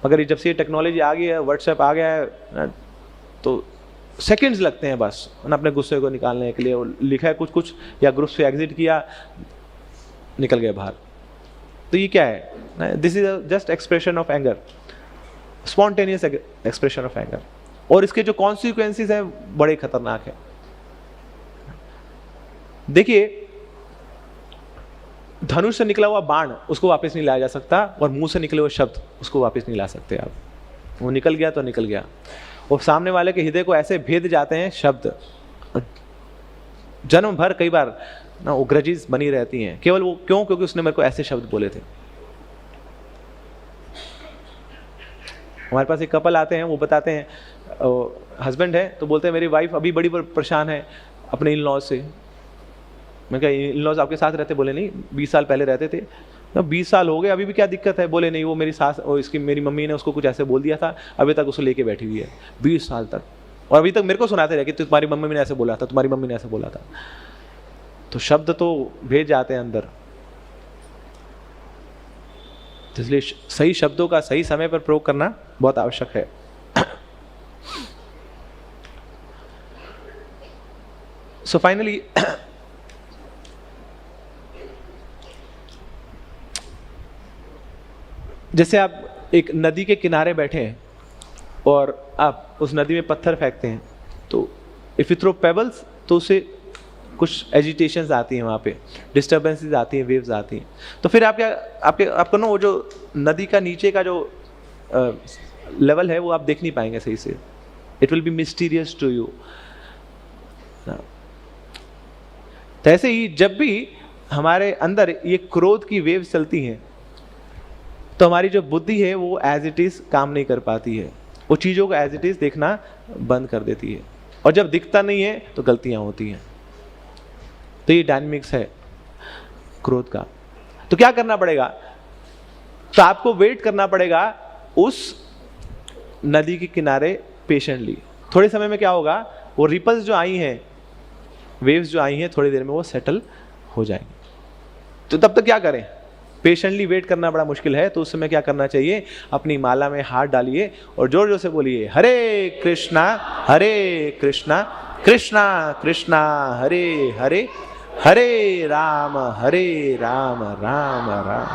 मगर जब से ये टेक्नोलॉजी आ गई है, व्हाट्सएप आ गया है, तो सेकंड्स लगते हैं बस अपने गुस्से को निकालने के लिए। लिखा है कुछ या ग्रुप से एग्जिट किया, निकल गए बाहर। तो ये क्या है? This is just expression of anger, spontaneous expression of anger, और इसके जो कॉन्सिक्वेंसेस हैं बड़े खतरनाक है। देखिए, धनुष से निकला हुआ बाण उसको वापस नहीं लाया जा सकता, और मुंह से निकले हुए शब्द उसको वापस नहीं ला सकते आप। वो निकल गया तो निकल गया, और सामने वाले के हृदय को ऐसे भेद जाते हैं शब्द, जन्म भर कई बार ना वो ग्रजेस बनी रहती हैं, केवल वो क्यों? क्योंकि उसने मेरे को ऐसे शब्द बोले थे। हमारे पास एक कपल आते हैं, वो बताते हैं, हस्बैंड है तो बोलते हैं मेरी वाइफ अभी बड़ी परेशान है अपने इन लॉज से। मैं कहा इन लॉज आपके साथ रहते? बोले नहीं, 20 साल पहले रहते थे। 20 साल हो गए, अभी भी क्या दिक्कत है? बोले नहीं, वो मेरी सास और मेरी मम्मी ने उसको कुछ ऐसे बोल दिया था, अभी तक उसको लेके बैठी हुई है 20 साल तक, और अभी तक मेरे को सुनाते रहे कि तुम्हारी मम्मी ने ऐसे बोला था, तुम्हारी मम्मी ने ऐसे बोला था। तो शब्द तो भेज जाते हैं अंदर, इसलिए सही शब्दों का सही समय पर प्रयोग करना बहुत आवश्यक है। सो फाइनली जैसे आप एक नदी के किनारे बैठे हैं और आप उस नदी में पत्थर फेंकते हैं, तो इफ़ यू थ्रो पेबल्स तो उससे कुछ एजिटेशंस आती हैं, वहाँ पे डिस्टर्बेंसेस आती हैं, वेव्स आती हैं। तो फिर आप क्या आपको ना वो जो नदी का नीचे का जो लेवल है वो आप देख नहीं पाएंगे सही से। It will be mysterious to you. तो ऐसे ही जब भी हमारे अंदर ये क्रोध की वेव्स चलती हैं तो हमारी जो बुद्धि है वो एज इट इज काम नहीं कर पाती है, वो चीज़ों को एज इट इज देखना बंद कर देती है, और जब दिखता नहीं है तो गलतियां होती हैं। तो ये डायनेमिक्स है क्रोध का। तो क्या करना पड़ेगा? तो आपको वेट करना पड़ेगा उस नदी के किनारे पेशेंटली। थोड़े समय में क्या होगा, वो रिपल्स जो आई हैं, वेव्स जो आई हैं, थोड़ी देर में वो सेटल हो जाएंगी। तो तब तक क्या करें? पेशेंटली वेट करना बड़ा मुश्किल है, तो उस समय क्या करना चाहिए? अपनी माला में हाथ डालिए और जोर जोर से बोलिए हरे कृष्णा कृष्णा कृष्णा हरे हरे, हरे राम राम राम।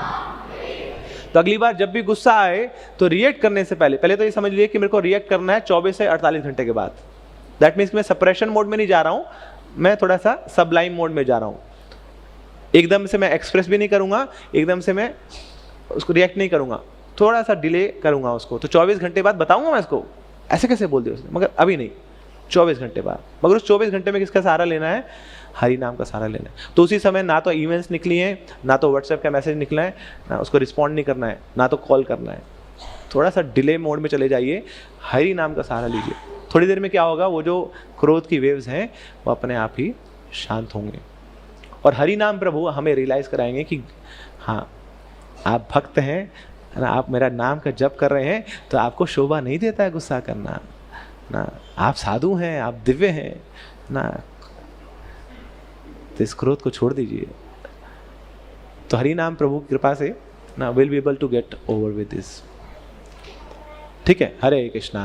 तो अगली बार जब भी गुस्सा आए तो रिएक्ट करने से पहले तो ये समझ लीजिए कि मेरे को रिएक्ट करना है 24 से 48 घंटे के बाद। दैट मीन्स मैं सप्रेशन मोड में नहीं जा रहा हूँ, मैं थोड़ा सा सबलाइम मोड में जा रहा हूँ। एकदम से मैं एक्सप्रेस भी नहीं करूँगा, एकदम से मैं उसको रिएक्ट नहीं करूँगा, थोड़ा सा डिले करूँगा उसको। तो 24 घंटे बाद बताऊँगा मैं इसको, ऐसे कैसे बोल दिया उसने, मगर अभी नहीं, 24 घंटे बाद। मगर उस 24 घंटे में किसका सहारा लेना है? हरि नाम का सहारा लेना है। तो उसी समय ना तो ईमेल्स निकली हैं, ना तो व्हाट्सएप का मैसेज निकला है, ना उसको रिस्पॉन्ड नहीं करना है, ना तो कॉल करना है। थोड़ा सा डिले मोड में चले जाइए, हरि नाम का सहारा लीजिए। थोड़ी देर में क्या होगा, वो जो क्रोध की वेव्स हैं वो अपने आप ही शांत होंगे, और हरि नाम प्रभु हमें रियलाइज कराएंगे कि हाँ आप भक्त हैं ना, आप मेरा नाम का जप कर रहे हैं, तो आपको शोभा नहीं देता है गुस्सा करना ना, आप साधु हैं, आप दिव्य हैं ना, तो इस क्रोध को छोड़ दीजिए। तो हरि नाम प्रभु की कृपा से ना will be able to get over with this. ठीक है, हरे कृष्णा।